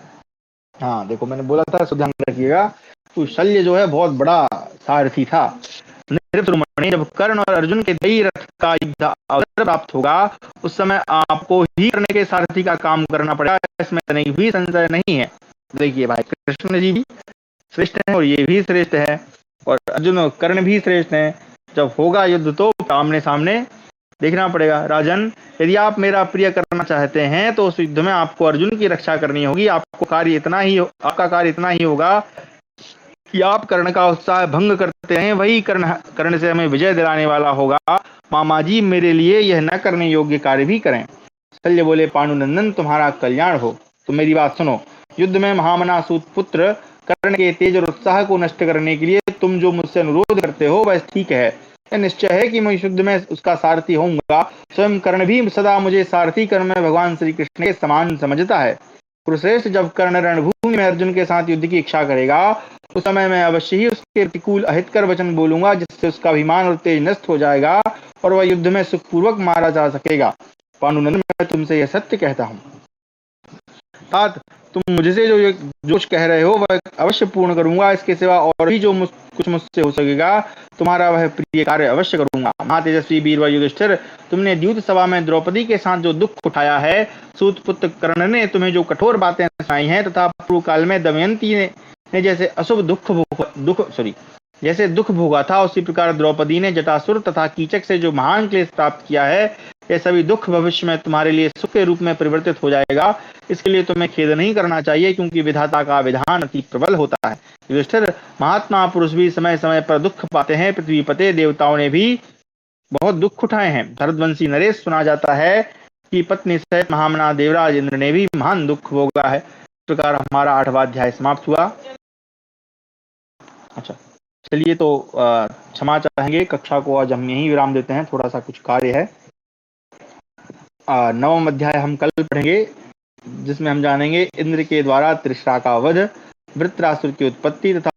हाँ, देखो, मैंने बोला था, सो ध्यान रखिएगा। तो शल्य जो है बहुत बड़ा सारथी था। जब कर्ण और अर्जुन के दई रथ का युद्ध अवसर प्राप्त होगा, उस समय आपको ही कर्ण के सारथी का काम करना पड़ेगा, इसमें नहीं भी संशय नहीं है। देखिए भाई, कृष्ण जी भी श्रेष्ठ हैं और ये भी श्रेष्ठ है, और अर्जुन और कर्ण भी श्रेष्ठ हैं। जब होगा युद्ध तो आमने सामने देखना पड़ेगा। राजन, यदि आप मेरा प्रिय करना चाहते हैं तो उस युद्ध में आपको अर्जुन की रक्षा करनी होगी। आपका कार्य इतना ही होगा कि आप कर्ण का उत्साह भंग करते हैं, वही कर्ण से हमें विजय दिलाने वाला होगा। मामा जी, मेरे लिए यह न करने योग्य कार्य भी करें। शल्य बोले, पांडुनंदन, तुम्हारा कल्याण हो। तुम मेरी बात सुनो। युद्ध में महामना सूत पुत्र कर्ण के तेज और उत्साह को नष्ट करने के लिए तुम जो मुझसे अनुरोध करते हो वह ठीक है। यह निश्चय है कि मैं युद्ध में उसका सारथी होऊंगा। स्वयं कर्ण भी सदा मुझे सारथी कर्म में भगवान श्री कृष्ण के समान समझता है। कुरुश्रेष्ठ, जब कर्ण रणभूमि में अर्जुन के साथ युद्ध की इच्छा करेगा उस समय मैं अवश्य ही उसके प्रतिकूल अहितकर वचन बोलूंगा, जिससे उसका अभिमान और तेज नष्ट हो जाएगा और वह युद्ध में सुखपूर्वक मारा जा सकेगा। पांडुनंदन, मैं तुमसे यह सत्य कहता हूँ। अर्थात तुम मुझसे जो ये जोश कह रहे हो वह अवश्य पूर्ण करूंगा। इसके सिवा और भी जो कुछ मुझसे हो सकेगा तुम्हारा वह प्रिय कार्य अवश्य करूंगा। महातेजस्वी वीर व युधिष्ठिर, तुमने द्यूत सभा में द्रौपदी के साथ जो दुख उठाया है, सूतपुत्र कर्ण ने तुम्हें जो कठोर बातें सुनाई हैं, तथा पूर्व काल में दमयंती ने जैसे अशुभ जैसे दुख भोगा था, उसी प्रकार द्रौपदी ने जटासुर तथा कीचक से जो महान क्लेश प्राप्त किया है, ये सभी दुख भविष्य में तुम्हारे लिए सुख के रूप में परिवर्तित हो जाएगा। इसके लिए तुम्हें खेद नहीं करना चाहिए, क्योंकि विधाता का विधान अति प्रबल होता है। युधिष्ठिर, महात्मा पुरुष भी समय समय पर दुख पाते हैं। पृथ्वीपते देवताओं ने भी बहुत दुख उठाए हैं। भरतवंशी नरेश सुना जाता है कि पत्नी सहित महामना देवराज इंद्र ने भी महान दुख भोगा है। इस प्रकार हमारा 8वां अध्याय समाप्त हुआ। अच्छा, चलिए तो क्षमा चाहेंगे, कक्षा को आज हम यहीं विराम देते हैं, थोड़ा सा कुछ कार्य है। 9वां अध्याय हम कल पढ़ेंगे, जिसमें हम जानेंगे इंद्र के द्वारा त्रिशरा का वध, वृत्रासुर की उत्पत्ति तथा